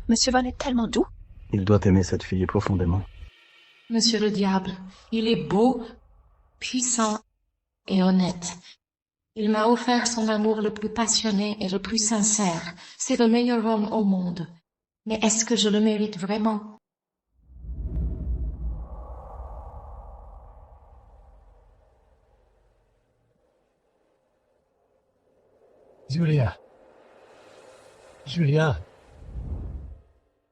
Monsieur Vaughn est tellement doux. Il doit aimer cette fille profondément. Monsieur le diable, il est beau, puissant et honnête. Il m'a offert son amour le plus passionné et le plus sincère. C'est le meilleur homme au monde. Mais est-ce que je le mérite vraiment? Julia. Julia.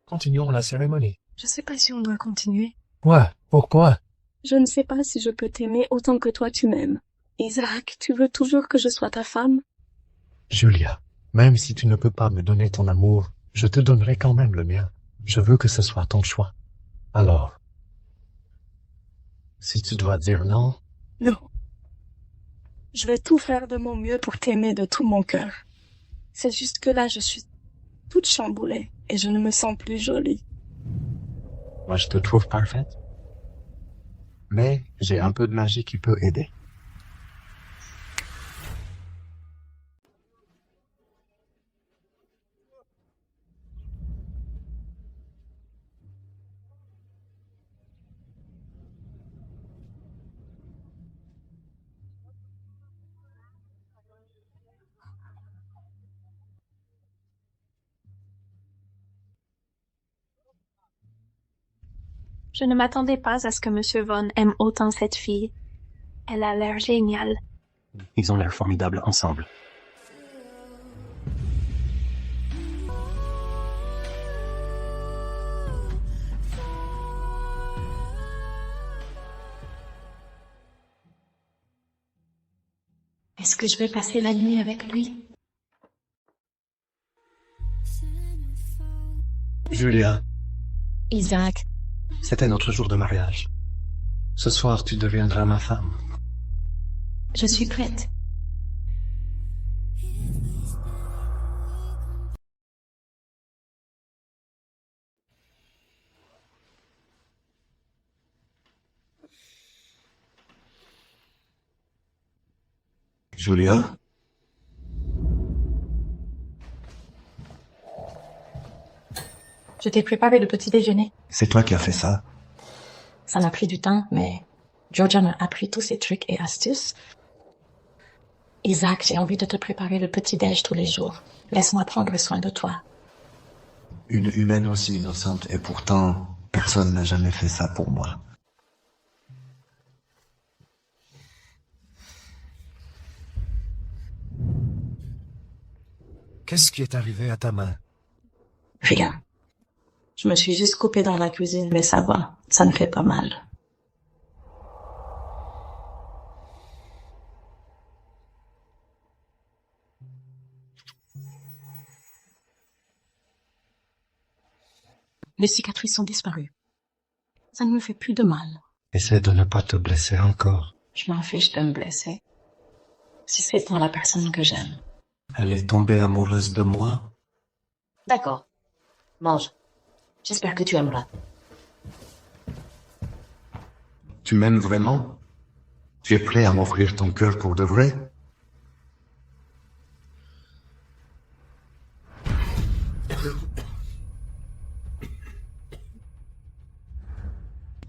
Continuons la cérémonie. Je sais pas si on doit continuer. Quoi? Pourquoi? Je ne sais pas si je peux t'aimer autant que toi tu m'aimes. Isaac, tu veux toujours que je sois ta femme? Julia, même si tu ne peux pas me donner ton amour, je te donnerai quand même le mien. Je veux que ce soit ton choix. Alors, si tu dois dire non... Non. Je vais tout faire de mon mieux pour t'aimer de tout mon cœur. C'est juste que là, je suis toute chamboulée et je ne me sens plus jolie. Moi, je te trouve parfaite. Mais j'ai un peu de magie qui peut aider. Je ne m'attendais pas à ce que Monsieur Vaughn aime autant cette fille. Elle a l'air géniale. Ils ont l'air formidables ensemble. Est-ce que je vais passer la nuit avec lui? Julia, Isaac, c'était notre jour de mariage. Ce soir, tu deviendras ma femme. Je suis prête. Julia? Je t'ai préparé le petit déjeuner. C'est toi qui as fait ça? Ça m'a pris du temps, mais Georgia m'a appris tous ces trucs et astuces. Isaac, j'ai envie de te préparer le petit déj tous les jours. Laisse-moi prendre soin de toi. Une humaine aussi innocente, et pourtant, personne n'a jamais fait ça pour moi. Qu'est-ce qui est arrivé à ta main? Rien. Je me suis juste coupée dans la cuisine, mais ça va. Ça ne fait pas mal. Les cicatrices sont disparues. Ça ne me fait plus de mal. Essaie de ne pas te blesser encore. Je m'en fiche de me blesser. Si c'est pour la personne que j'aime. Elle est tombée amoureuse de moi. D'accord. Mange. J'espère que tu aimeras. Tu m'aimes vraiment? Tu es prêt à m'offrir ton cœur pour de vrai?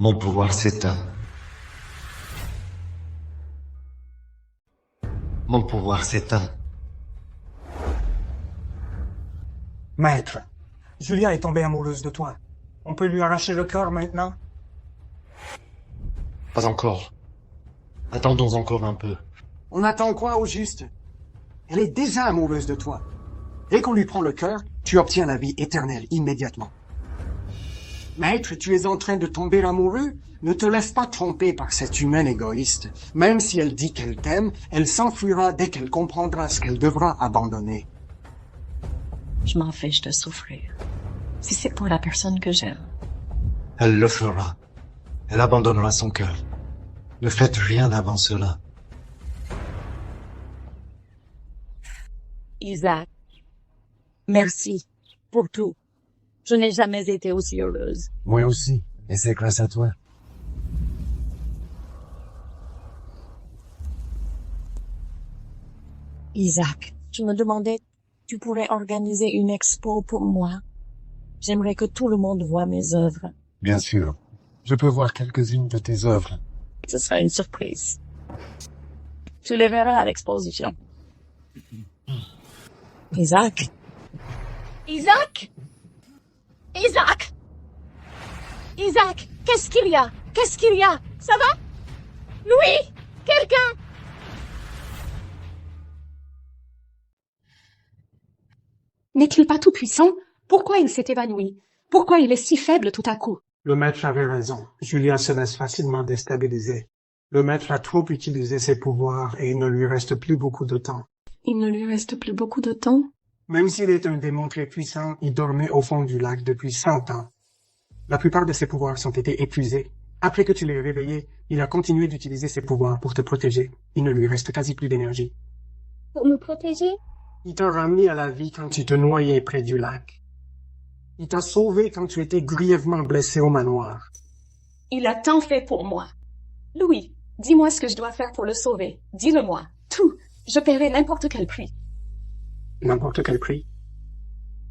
Mon pouvoir s'éteint. Mon pouvoir s'éteint. Maître, Julia est tombée amoureuse de toi. On peut lui arracher le cœur maintenant? Pas encore. Attendons encore un peu. On attend quoi au juste? Elle est déjà amoureuse de toi. Dès qu'on lui prend le cœur, tu obtiens la vie éternelle immédiatement. Maître, tu es en train de tomber amoureux? Ne te laisse pas tromper par cette humaine égoïste. Même si elle dit qu'elle t'aime, elle s'enfuira dès qu'elle comprendra ce qu'elle devra abandonner. Je m'en fiche de souffrir. Si c'est pour la personne que j'aime. Elle le fera. Elle abandonnera son cœur. Ne faites rien avant cela. Isaac, merci pour tout. Je n'ai jamais été aussi heureuse. Moi aussi. Et c'est grâce à toi. Isaac, je me demandais, tu pourrais organiser une expo pour moi? J'aimerais que tout le monde voie mes œuvres. Bien sûr. Je peux voir quelques-unes de tes œuvres. Ce sera une surprise. Tu les verras à l'exposition. Isaac? Isaac? Isaac? Isaac, qu'est-ce qu'il y a? Qu'est-ce qu'il y a? Ça va? Louis? Quelqu'un? N'est-il pas tout puissant? Pourquoi il s'est évanoui? Pourquoi il est si faible tout à coup? Le maître avait raison. Julia se laisse facilement déstabiliser. Le maître a trop utilisé ses pouvoirs et il ne lui reste plus beaucoup de temps. Il ne lui reste plus beaucoup de temps? Même s'il est un démon très puissant, il dormait au fond du lac depuis 100 ans. La plupart de ses pouvoirs ont été épuisés. Après que tu l'aies réveillé, il a continué d'utiliser ses pouvoirs pour te protéger. Il ne lui reste quasi plus d'énergie. Pour me protéger? Il t'a ramené à la vie quand tu te noyais près du lac. Il t'a sauvé quand tu étais grièvement blessé au manoir. Il a tant fait pour moi. Louis, dis-moi ce que je dois faire pour le sauver. Dis-le-moi. Tout. Je paierai n'importe quel prix. N'importe quel prix?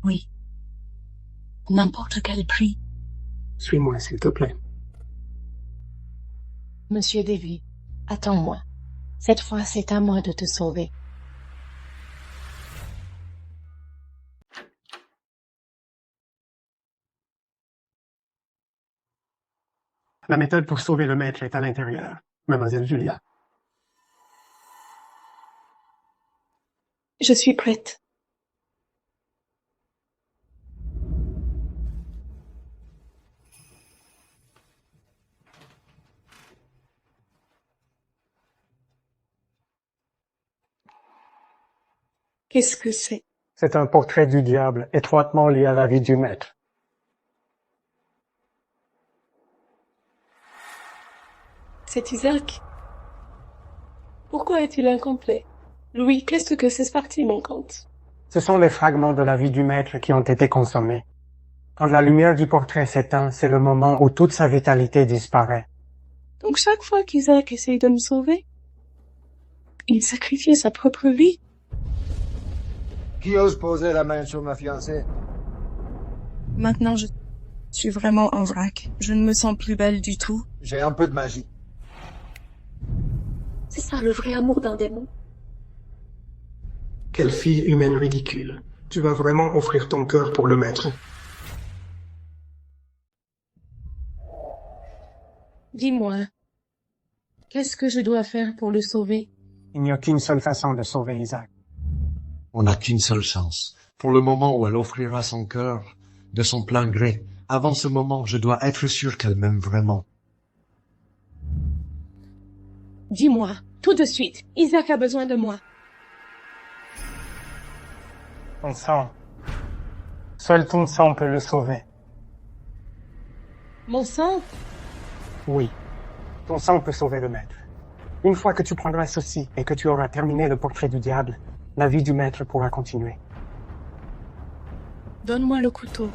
Oui. N'importe quel prix. Suis-moi, s'il te plaît. Monsieur Davy, attends-moi. Cette fois, c'est à moi de te sauver. La méthode pour sauver le maître est à l'intérieur, mademoiselle Julia. Je suis prête. Qu'est-ce que c'est? C'est un portrait du diable, étroitement lié à la vie du maître. C'est Isaac. Pourquoi est-il incomplet? Louis, qu'est-ce que ces parties manquantes? Ce sont les fragments de la vie du maître qui ont été consommés. Quand la lumière du portrait s'éteint, c'est le moment où toute sa vitalité disparaît. Donc chaque fois qu'Isaac essaye de me sauver, il sacrifiait sa propre vie. Qui ose poser la main sur ma fiancée? Maintenant, je suis vraiment en vrac. Je ne me sens plus belle du tout. J'ai un peu de magie. C'est ça le vrai amour d'un démon. Quelle fille humaine ridicule. Tu vas vraiment offrir ton cœur pour le maître. Dis-moi, qu'est-ce que je dois faire pour le sauver? Il n'y a qu'une seule façon de sauver Isaac. On n'a qu'une seule chance. Pour le moment où elle offrira son cœur, de son plein gré. Avant ce moment, je dois être sûr qu'elle m'aime vraiment. Dis-moi, tout de suite, Isaac a besoin de moi. Ton sang. Seul ton sang peut le sauver. Mon sang? Oui. Ton sang peut sauver le maître. Une fois que tu prendras ceci et que tu auras terminé le portrait du diable, la vie du maître pourra continuer. Donne-moi le couteau.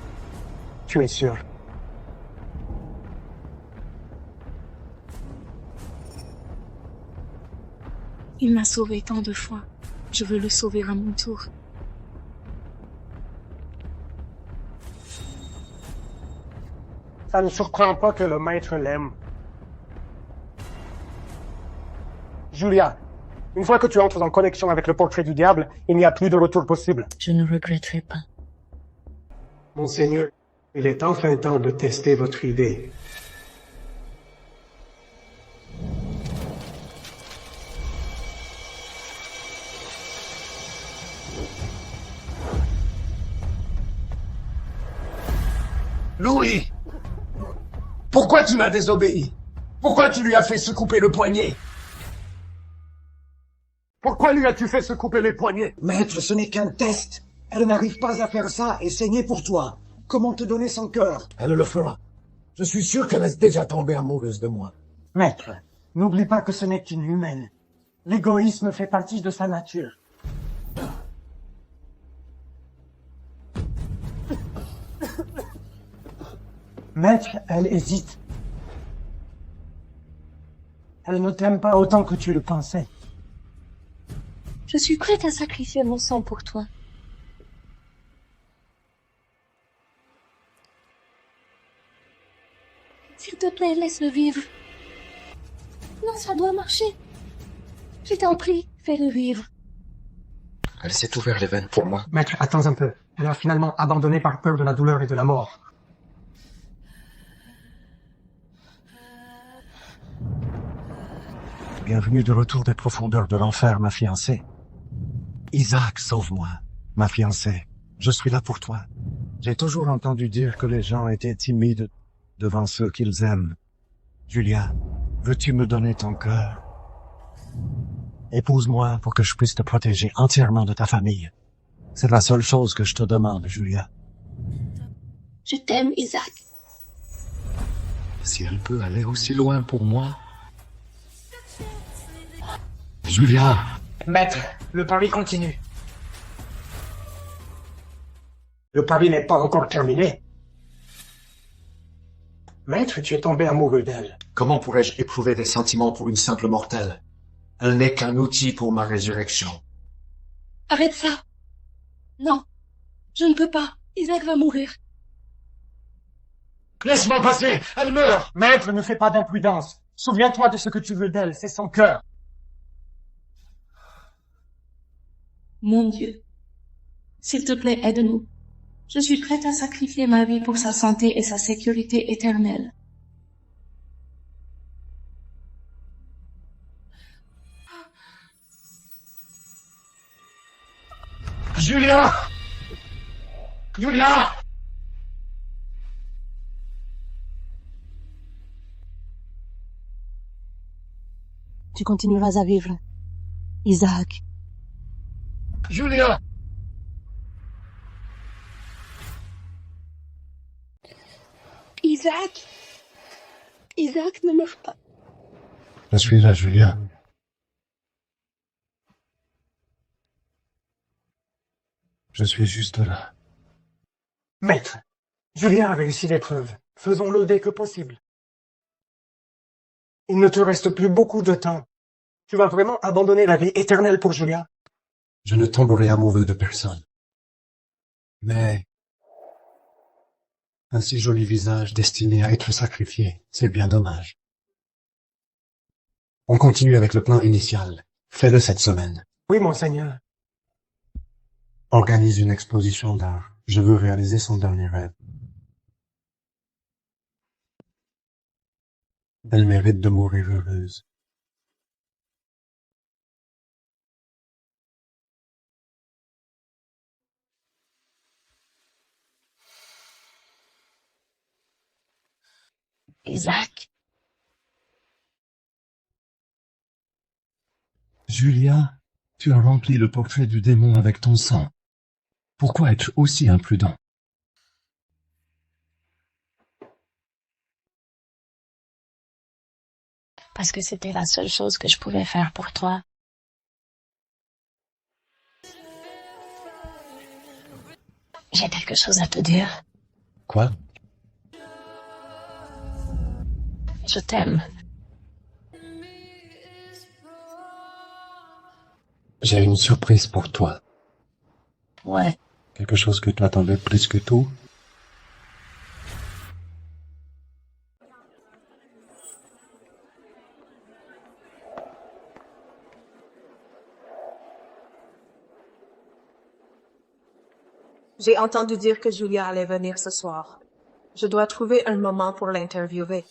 Tu es sûr? Il m'a sauvé tant de fois. Je veux le sauver à mon tour. Ça ne surprend pas que le maître l'aime. Julia, une fois que tu entres en connexion avec le portrait du diable, il n'y a plus de retour possible. Je ne regretterai pas. Monseigneur, il est enfin temps de tester votre idée. Louis! Pourquoi tu m'as désobéi? Pourquoi tu lui as fait se couper le poignet? Pourquoi lui as-tu fait se couper les poignets? Maître, ce n'est qu'un test. Elle n'arrive pas à faire ça et saigner pour toi. Comment te donner son cœur? Elle le fera. Je suis sûr qu'elle est déjà tombée amoureuse de moi. Maître, n'oublie pas que ce n'est qu'une humaine. L'égoïsme fait partie de sa nature. Maître, elle hésite. Elle ne t'aime pas autant que tu le pensais. Je suis prête à sacrifier mon sang pour toi. S'il te plaît, laisse-le vivre. Non, ça doit marcher. Je t'en prie, fais-le vivre. Elle s'est ouvert les veines pour moi. Maître, attends un peu. Elle a finalement abandonné par peur de la douleur et de la mort. Bienvenue de retour des profondeurs de l'enfer, ma fiancée. Isaac, sauve-moi, ma fiancée. Je suis là pour toi. J'ai toujours entendu dire que les gens étaient timides devant ceux qu'ils aiment. Julia, veux-tu me donner ton cœur? Épouse-moi pour que je puisse te protéger entièrement de ta famille. C'est la seule chose que je te demande, Julia. Je t'aime, Isaac. Si elle peut aller aussi loin pour moi. Julia! Maître, le pari continue. Le pari n'est pas encore terminé. Maître, tu es tombé amoureux d'elle. Comment pourrais-je éprouver des sentiments pour une simple mortelle? Elle n'est qu'un outil pour ma résurrection. Arrête ça. Non, je ne peux pas. Isaac va mourir. Laisse-moi passer! Elle meurt! Maître, ne fais pas d'imprudence. Souviens-toi de ce que tu veux d'elle, c'est son cœur. Mon Dieu, s'il te plaît, aide-nous. Je suis prête à sacrifier ma vie pour sa santé et sa sécurité éternelle. Julia! Julia! Tu continueras à vivre. Isaac. Julia! Isaac! Isaac ne meurt pas. Je suis là, Julia. Je suis juste là. Maître, Julia a réussi l'épreuve. Faisons-le dès que possible. Il ne te reste plus beaucoup de temps. Tu vas vraiment abandonner la vie éternelle pour Julia? Je ne tomberai amoureux de personne. Mais un si joli visage destiné à être sacrifié, c'est bien dommage. On continue avec le plan initial. Fais-le cette semaine. Oui, monseigneur. Organise une exposition d'art. Je veux réaliser son dernier rêve. Elle mérite de mourir heureuse. Isaac, Julia, tu as rempli le portrait du démon avec ton sang. Pourquoi être aussi imprudent? parce que c'était la seule chose que je pouvais faire pour toi. J'ai quelque chose à te dire. Quoi? Je t'aime. J'ai une surprise pour toi. Ouais. Quelque chose que tu attendais plus que tout? J'ai entendu dire que Julia allait venir ce soir. Je dois trouver un moment pour l'interviewer.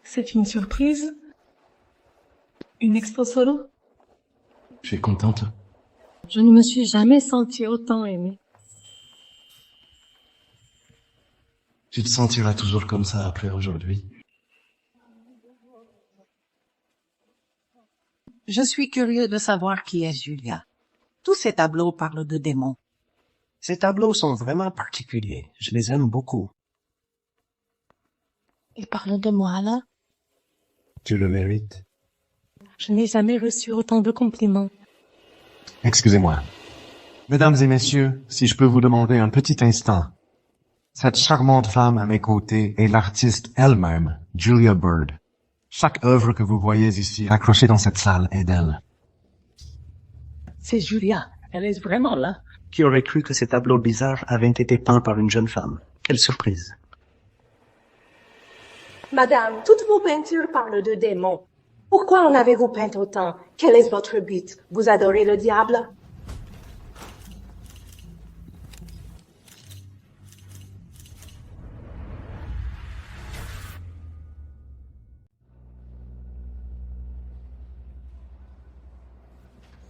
C'est une surprise? Une expo solo? Tu es contente? Je ne me suis jamais sentie autant aimée. Tu te sentiras toujours comme ça après aujourd'hui? Je suis curieux de savoir qui est Julia. Tous ces tableaux parlent de démons. Ces tableaux sont vraiment particuliers. Je les aime beaucoup. Il parle de moi, là? Tu le mérites. Je n'ai jamais reçu autant de compliments. Excusez-moi. Mesdames et messieurs, si je peux vous demander un petit instant. Cette charmante femme à mes côtés est l'artiste elle-même, Julia Bird. Chaque œuvre que vous voyez ici accrochée dans cette salle est d'elle. C'est Julia. Elle est vraiment là. Qui aurait cru que ces tableaux bizarres avaient été peints par une jeune femme? Quelle surprise. Madame, toutes vos peintures parlent de démons. Pourquoi en avez-vous peint autant? Quel est votre but? Vous adorez le diable?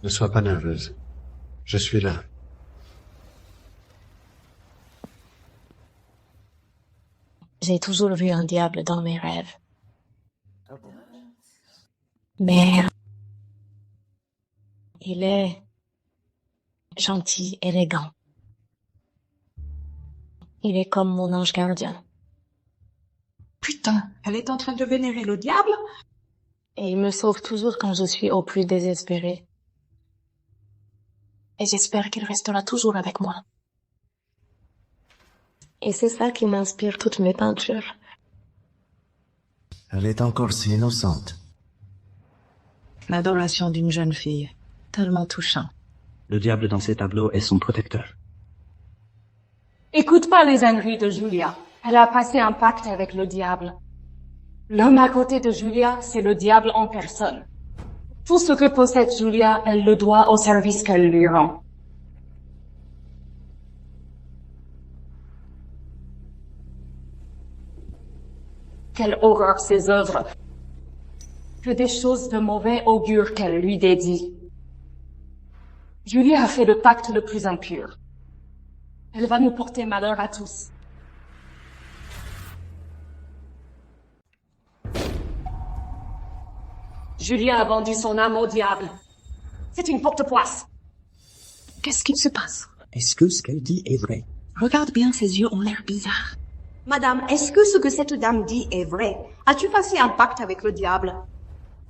Ne sois pas nerveuse. Je suis là. J'ai toujours vu un diable dans mes rêves. Mais il est gentil, élégant. Il est comme mon ange gardien. Putain, elle est en train de vénérer le diable? Et il me sauve toujours quand je suis au plus désespéré. Et j'espère qu'il restera toujours avec moi. Et c'est ça qui m'inspire toutes mes peintures. Elle est encore si innocente. L'adoration d'une jeune fille. Tellement touchant. Le diable dans ces tableaux est son protecteur. Écoute pas les âneries de Julia. Elle a passé un pacte avec le diable. L'homme à côté de Julia, c'est le diable en personne. Tout ce que possède Julia, elle le doit au service qu'elle lui rend. Quelle horreur ses œuvres. Que des choses de mauvais augure qu'elle lui dédie. Julia a fait le pacte le plus impur. Elle va nous porter malheur à tous. Julia a vendu son âme au diable. C'est une porte-poisse. Qu'est-ce qui se passe? Est-ce que ce qu'elle dit est vrai? Regarde bien, ses yeux ont l'air bizarres. Madame, est-ce que ce que cette dame dit est vrai? As-tu passé un pacte avec le diable?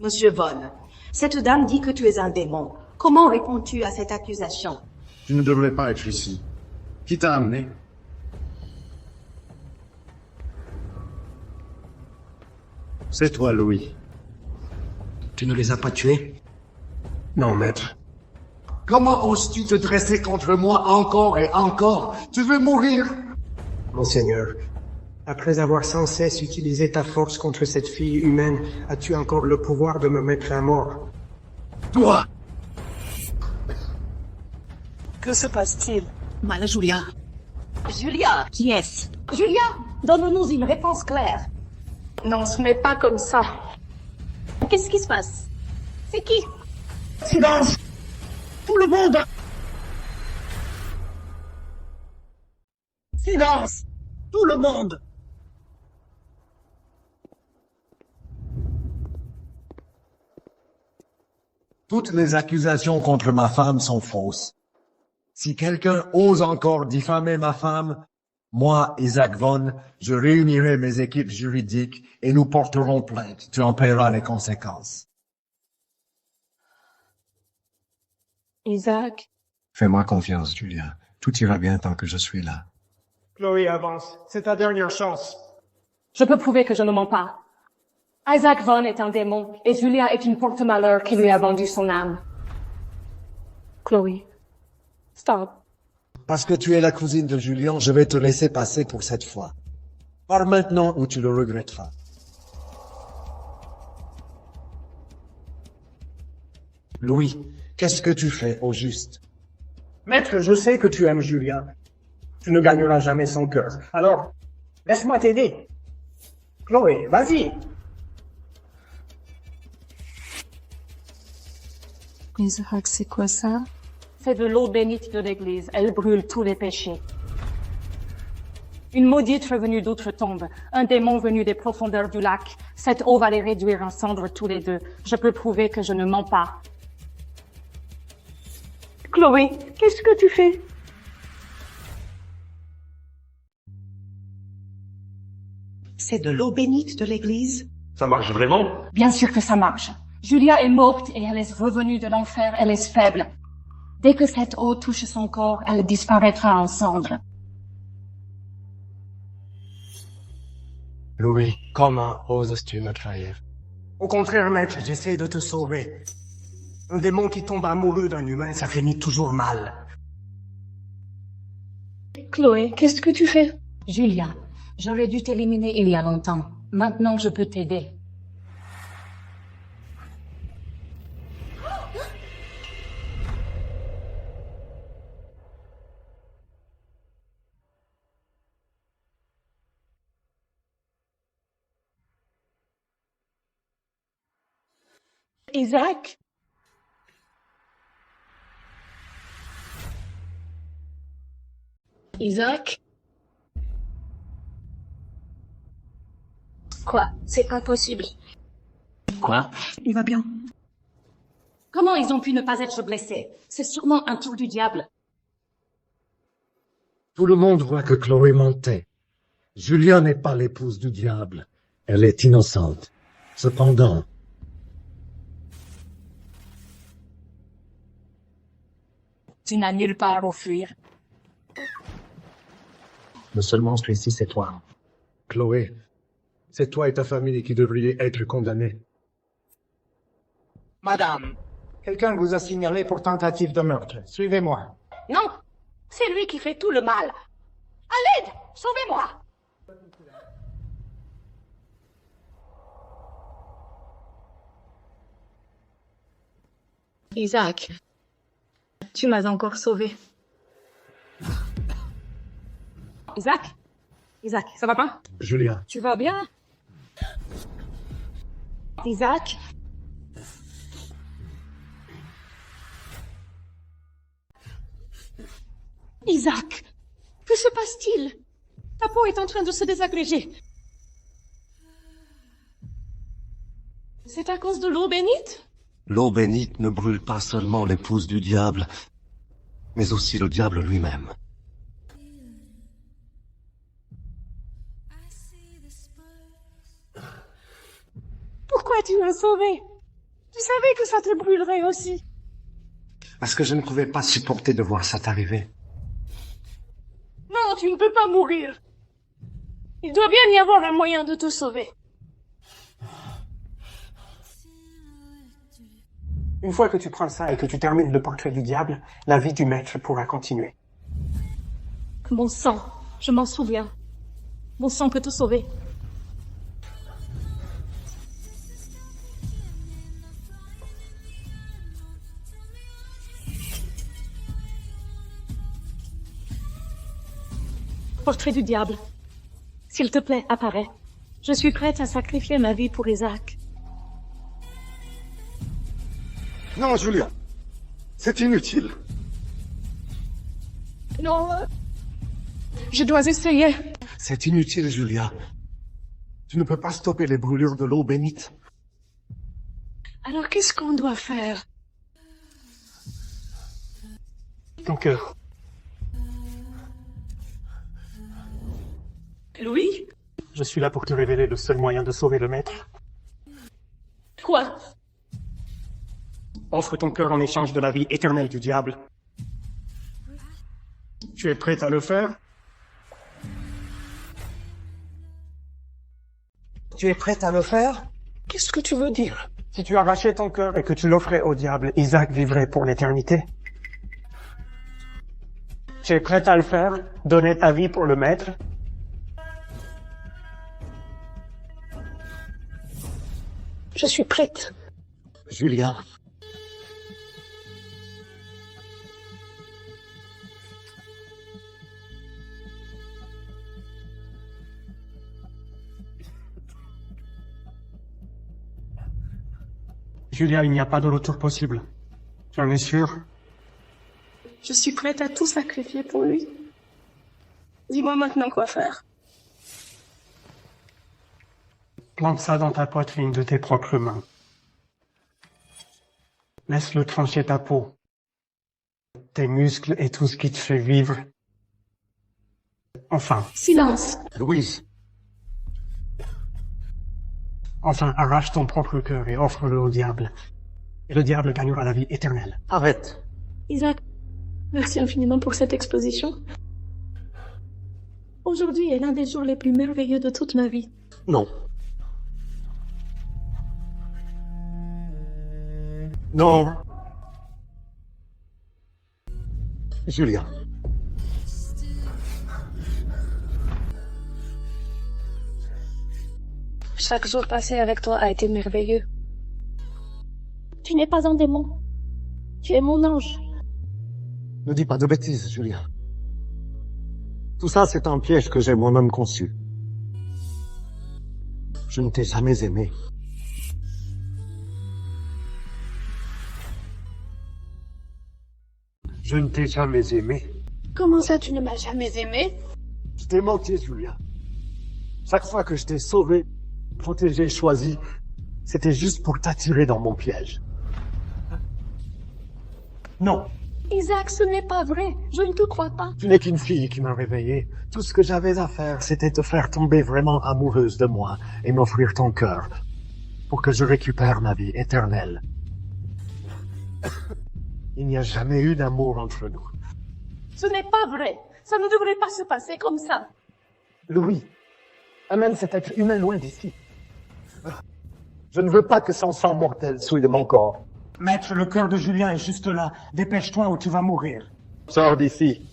Monsieur Von, cette dame dit que tu es un démon. Comment réponds-tu à cette accusation? Tu ne devrais pas être ici. Qui t'a amené? C'est toi, Louis. Tu ne les as pas tués? Non, maître. Comment oses-tu te dresser contre moi encore et encore? Tu veux mourir? Monseigneur, après avoir sans cesse utilisé ta force contre cette fille humaine, as-tu encore le pouvoir de me mettre à mort? Toi! Que se passe-t-il? Voilà, Julia. Julia! Qui est-ce? Julia, donne-nous une réponse claire. Non, ce n'est pas comme ça. Qu'est-ce qui se passe? C'est qui? Silence! Tout le monde! Silence! Tout le monde! Toutes les accusations contre ma femme sont fausses. Si quelqu'un ose encore diffamer ma femme, moi, Isaac Von, je réunirai mes équipes juridiques et nous porterons plainte. Tu en paieras les conséquences. Isaac, Fais-moi confiance, Julia. Tout ira bien tant que je suis là. Chloé, avance. C'est ta dernière chance. Je peux prouver que je ne mens pas. Isaac Von est un démon et Julia est une porte-malheur qui lui a vendu son âme. Chloé, stop. Parce que tu es la cousine de Julien, je vais te laisser passer pour cette fois. Pars maintenant ou tu le regretteras. Louis, qu'est-ce que tu fais au juste? Maître, je sais que tu aimes Julien. Tu ne gagneras jamais son cœur. Alors, laisse-moi t'aider. Chloé, vas-y. Isaac, c'est quoi ça? C'est de l'eau bénite de l'église. Elle brûle tous les péchés. Une maudite revenue d'outre-tombe. Un démon venu des profondeurs du lac. Cette eau va les réduire en cendres tous les deux. Je peux prouver que je ne mens pas. Chloé, qu'est-ce que tu fais? C'est de l'eau bénite de l'église? Ça marche vraiment? Bien sûr que ça marche. Julia est morte et elle est revenue de l'enfer. Elle est faible. Dès que cette eau touche son corps, elle disparaîtra en cendres. Louis, comment oses-tu me trahir? Au contraire, maître, j'essaie de te sauver. Un démon qui tombe amoureux d'un humain, ça finit toujours mal. Chloé, qu'est-ce que tu fais? Julia, j'aurais dû t'éliminer il y a longtemps. Maintenant, je peux t'aider. Isaac? Isaac? Quoi? C'est impossible. Quoi? Il va bien. Comment ils ont pu ne pas être blessés? C'est sûrement un tour du diable. Tout le monde voit que Chloé mentait. Julia n'est pas l'épouse du diable. Elle est innocente. Cependant, Tu n'as nulle part où fuir. Le seul monstre ici, c'est toi. Chloé, c'est toi et ta famille qui devriez être condamnés. Madame, quelqu'un vous a signalé pour tentative de meurtre. Suivez-moi. Non, c'est lui qui fait tout le mal. À l'aide, sauvez-moi. Isaac, tu m'as encore sauvé. Isaac? Isaac, ça va pas? Julia. Tu vas bien? Isaac? Isaac, que se passe-t-il? Ta peau est en train de se désagréger. C'est à cause de l'eau bénite? L'eau bénite ne brûle pas seulement l'épouse du diable, mais aussi le diable lui-même. Pourquoi tu m'as sauvé? Tu savais que ça te brûlerait aussi. Parce que je ne pouvais pas supporter de voir ça t'arriver. Non, tu ne peux pas mourir. Il doit bien y avoir un moyen de te sauver. Une fois que tu prends ça et que tu termines le portrait du diable, la vie du maître pourra continuer. Mon sang, je m'en souviens. Mon sang peut te sauver. Portrait du diable. S'il te plaît, apparais. Je suis prête à sacrifier ma vie pour Isaac. Non, Julia. C'est inutile. Non, je dois essayer. C'est inutile, Julia. Tu ne peux pas stopper les brûlures de l'eau bénite. Alors qu'est-ce qu'on doit faire? Ton cœur. Louis? Je suis là pour te révéler le seul moyen de sauver le maître. Quoi? Offre ton cœur en échange de la vie éternelle du diable. Tu es prête à le faire? Tu es prête à le faire? Qu'est-ce que tu veux dire? Si tu arrachais ton cœur et que tu l'offrais au diable, Isaac vivrait pour l'éternité. Tu es prête à le faire? Donner ta vie pour le maître? Je suis prête. Julia. Julia, il n'y a pas de retour possible. Tu en es sûre? Je suis prête à tout sacrifier pour lui. Dis-moi maintenant quoi faire. Plante ça dans ta poitrine de tes propres mains. Laisse-le trancher ta peau, tes muscles et tout ce qui te fait vivre. Enfin. Silence. Louise. Enfin, arrache ton propre cœur et offre-le au diable. Et le diable gagnera la vie éternelle. Arrête. Isaac, merci infiniment pour cette exposition. Aujourd'hui est l'un des jours les plus merveilleux de toute ma vie. Non. Non. Julia. Chaque jour passé avec toi a été merveilleux. Tu n'es pas un démon. Tu es mon ange. Ne dis pas de bêtises, Julia. Tout ça, c'est un piège que j'ai moi-même conçu. Je ne t'ai jamais aimé. Je ne t'ai jamais aimé. Comment ça, tu ne m'as jamais aimé? Je t'ai menti, Julia. Chaque fois que je t'ai sauvé, protégé, choisi, c'était juste pour t'attirer dans mon piège. Non. Isaac, ce n'est pas vrai. Je ne te crois pas. Tu n'es qu'une fille qui m'a réveillé. Tout ce que j'avais à faire, c'était te faire tomber vraiment amoureuse de moi et m'offrir ton cœur pour que je récupère ma vie éternelle. Il n'y a jamais eu d'amour entre nous. Ce n'est pas vrai. Ça ne devrait pas se passer comme ça. Louis, amène cet être humain loin d'ici. Je ne veux pas que son sang mortel souille de mon corps. Maître, le cœur de Julien est juste là. Dépêche-toi ou tu vas mourir. Sors d'ici.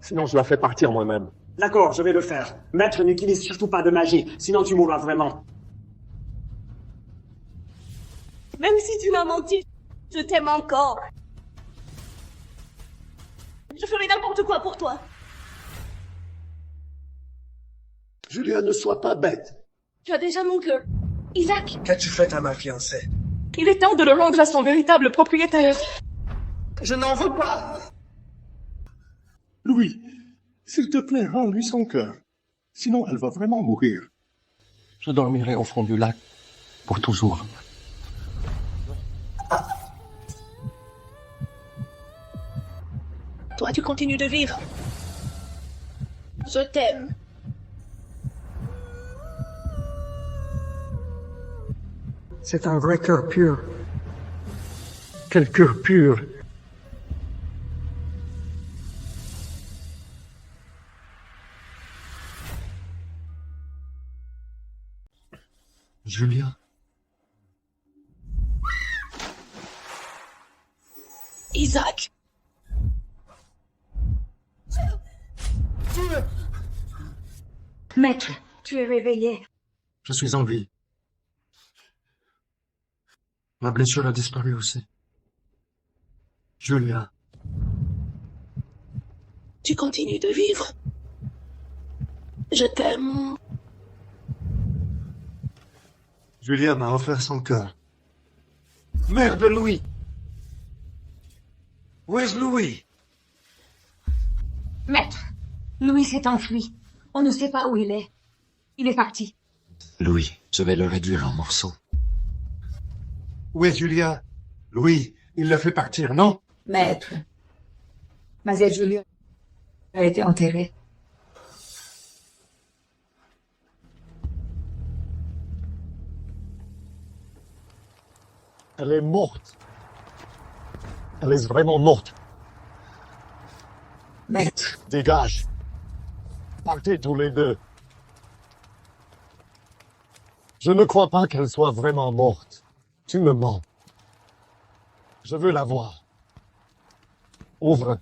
Sinon, je la fais partir moi-même. D'accord, je vais le faire. Maître, n'utilise surtout pas de magie, sinon tu mourras vraiment. Même si tu m'as menti, je t'aime encore. Je ferai n'importe quoi pour toi. Julia, ne sois pas bête. Tu as déjà mon cœur. Isaac, Qu'as-tu fait à ma fiancée? il est temps de le rendre à son véritable propriétaire. Je n'en veux pas. Louis, s'il te plaît, rends-lui son cœur. Sinon, elle va vraiment mourir. Je dormirai au fond du lac pour toujours. Toi, tu continues de vivre. Je t'aime. C'est un vrai cœur pur. Quel cœur pur. Julia. Isaac. Maître, tu es réveillé. Je suis en vie. Ma blessure a disparu aussi. Julia. Tu continues de vivre. Je t'aime. Julia m'a offert son cœur. Merde, Louis! Où est Louis? Maître, Louis s'est enfui. On ne sait pas où il est. Il est parti. Louis, je vais le réduire en morceaux. Où est Julia? Louis, il l'a fait partir, non? Maître, Mademoiselle Julia a été enterrée. Elle est morte. Elle est vraiment morte. Maître. Dégage. Partez tous les deux. Je ne crois pas qu'elle soit vraiment morte. Tu me mens. Je veux la voir. Ouvre.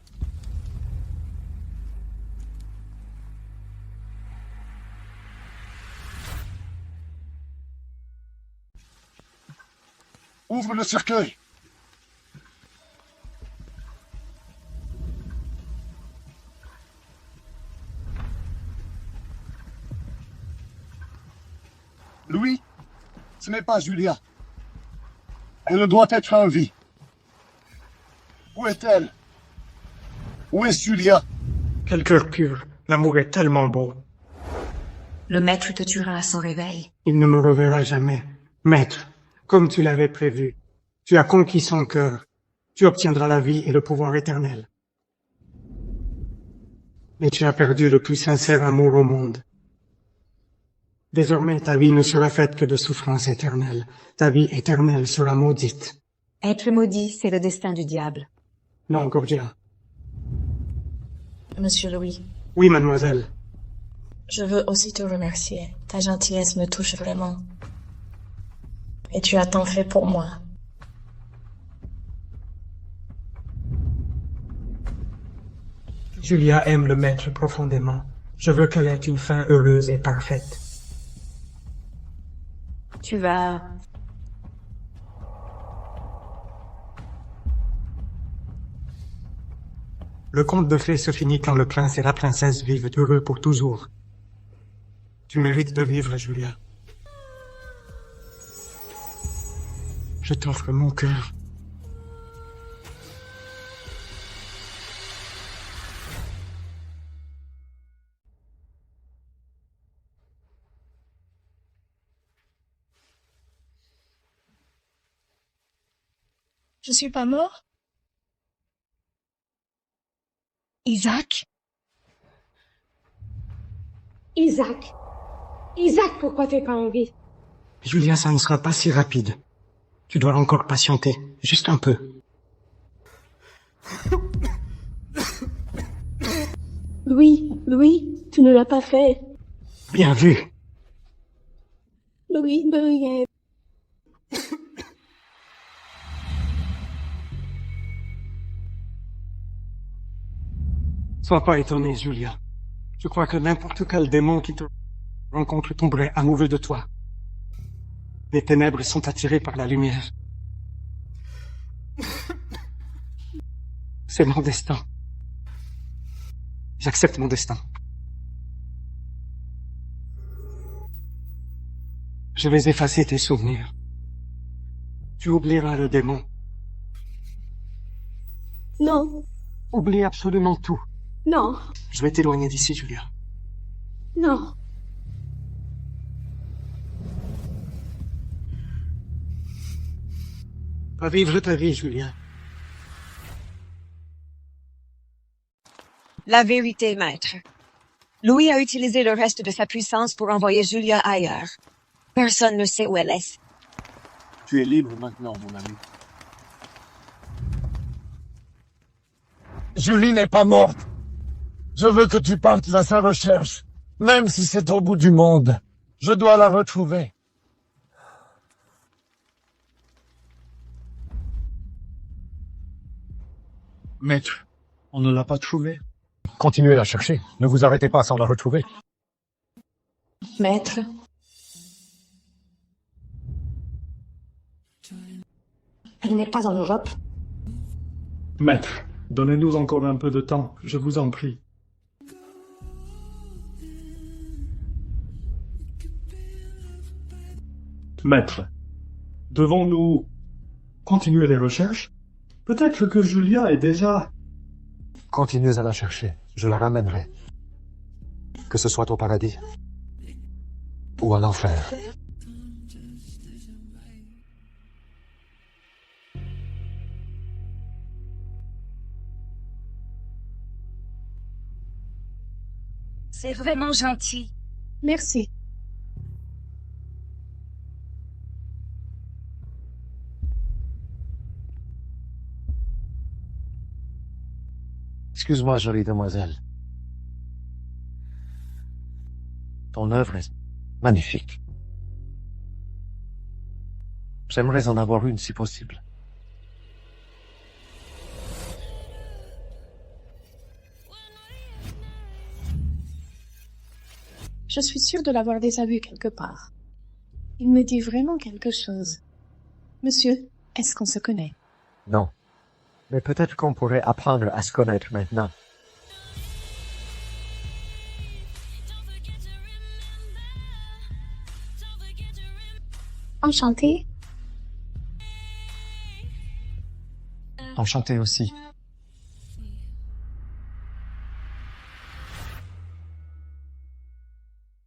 Ouvre le cercueil. Louis, ce n'est pas Julia. Elle ne doit être en vie. Où est-elle? Où est Julia? Quel cœur pur. L'amour est tellement beau. Le maître te tuera à son réveil. Il ne me reverra jamais. Maître, comme tu l'avais prévu, tu as conquis son cœur. Tu obtiendras la vie et le pouvoir éternel. Mais tu as perdu le plus sincère amour au monde. Désormais, ta vie ne sera faite que de souffrances éternelles. Ta vie éternelle sera maudite. Être maudit, c'est le destin du diable. Non, Gorgia. Monsieur Louis, Oui, mademoiselle. je veux aussi te remercier. Ta gentillesse me touche vraiment. Et tu as tant fait pour moi. Julia aime le maître profondément. Je veux qu'elle ait une fin heureuse et parfaite. Tu vas... Le conte de fées se finit quand le prince et la princesse vivent heureux pour toujours. Tu mérites de vivre, Julia. Je t'offre mon cœur. Je suis pas mort? Isaac? Isaac. Isaac, pourquoi t'es pas en vie? Julia, ça ne sera pas si rapide. Tu dois encore patienter, juste un peu. Louis, tu ne l'as pas fait. Bien vu. Louis. Sois pas étonné, Julia. Je crois que n'importe quel démon qui te rencontre tomberait amoureux de toi. Les ténèbres sont attirées par la lumière. C'est mon destin. J'accepte mon destin. Je vais effacer tes souvenirs. Tu oublieras le démon. Non, Oublie absolument tout. non, Je vais t'éloigner d'ici, Julia. non. Revivre ta vie, Julien. La vérité, maître. Louis a utilisé le reste de sa puissance pour envoyer Julia ailleurs. Personne ne sait où elle est. Tu es libre maintenant, mon ami. Julie n'est pas morte. Je veux que tu partes à sa recherche, même si c'est au bout du monde. Je dois la retrouver. Maître, on ne l'a pas trouvée. Continuez à chercher. Ne vous arrêtez pas sans la retrouver. Maître, elle n'est pas en Europe. Maître, donnez-nous encore un peu de temps, je vous en prie. Maître, devons-nous continuer les recherches? Peut-être que Julia est déjà... Continuez à la chercher. Je la ramènerai. Que ce soit au paradis ou à l'enfer. C'est vraiment gentil. Merci. Excuse-moi, jolie demoiselle. Ton œuvre est magnifique. J'aimerais en avoir une si possible. Je suis sûre de l'avoir déjà vu quelque part. Il me dit vraiment quelque chose. Monsieur, est-ce qu'on se connaît? Non. Mais peut-être qu'on pourrait apprendre à se connaître maintenant. Enchanté. Enchanté aussi.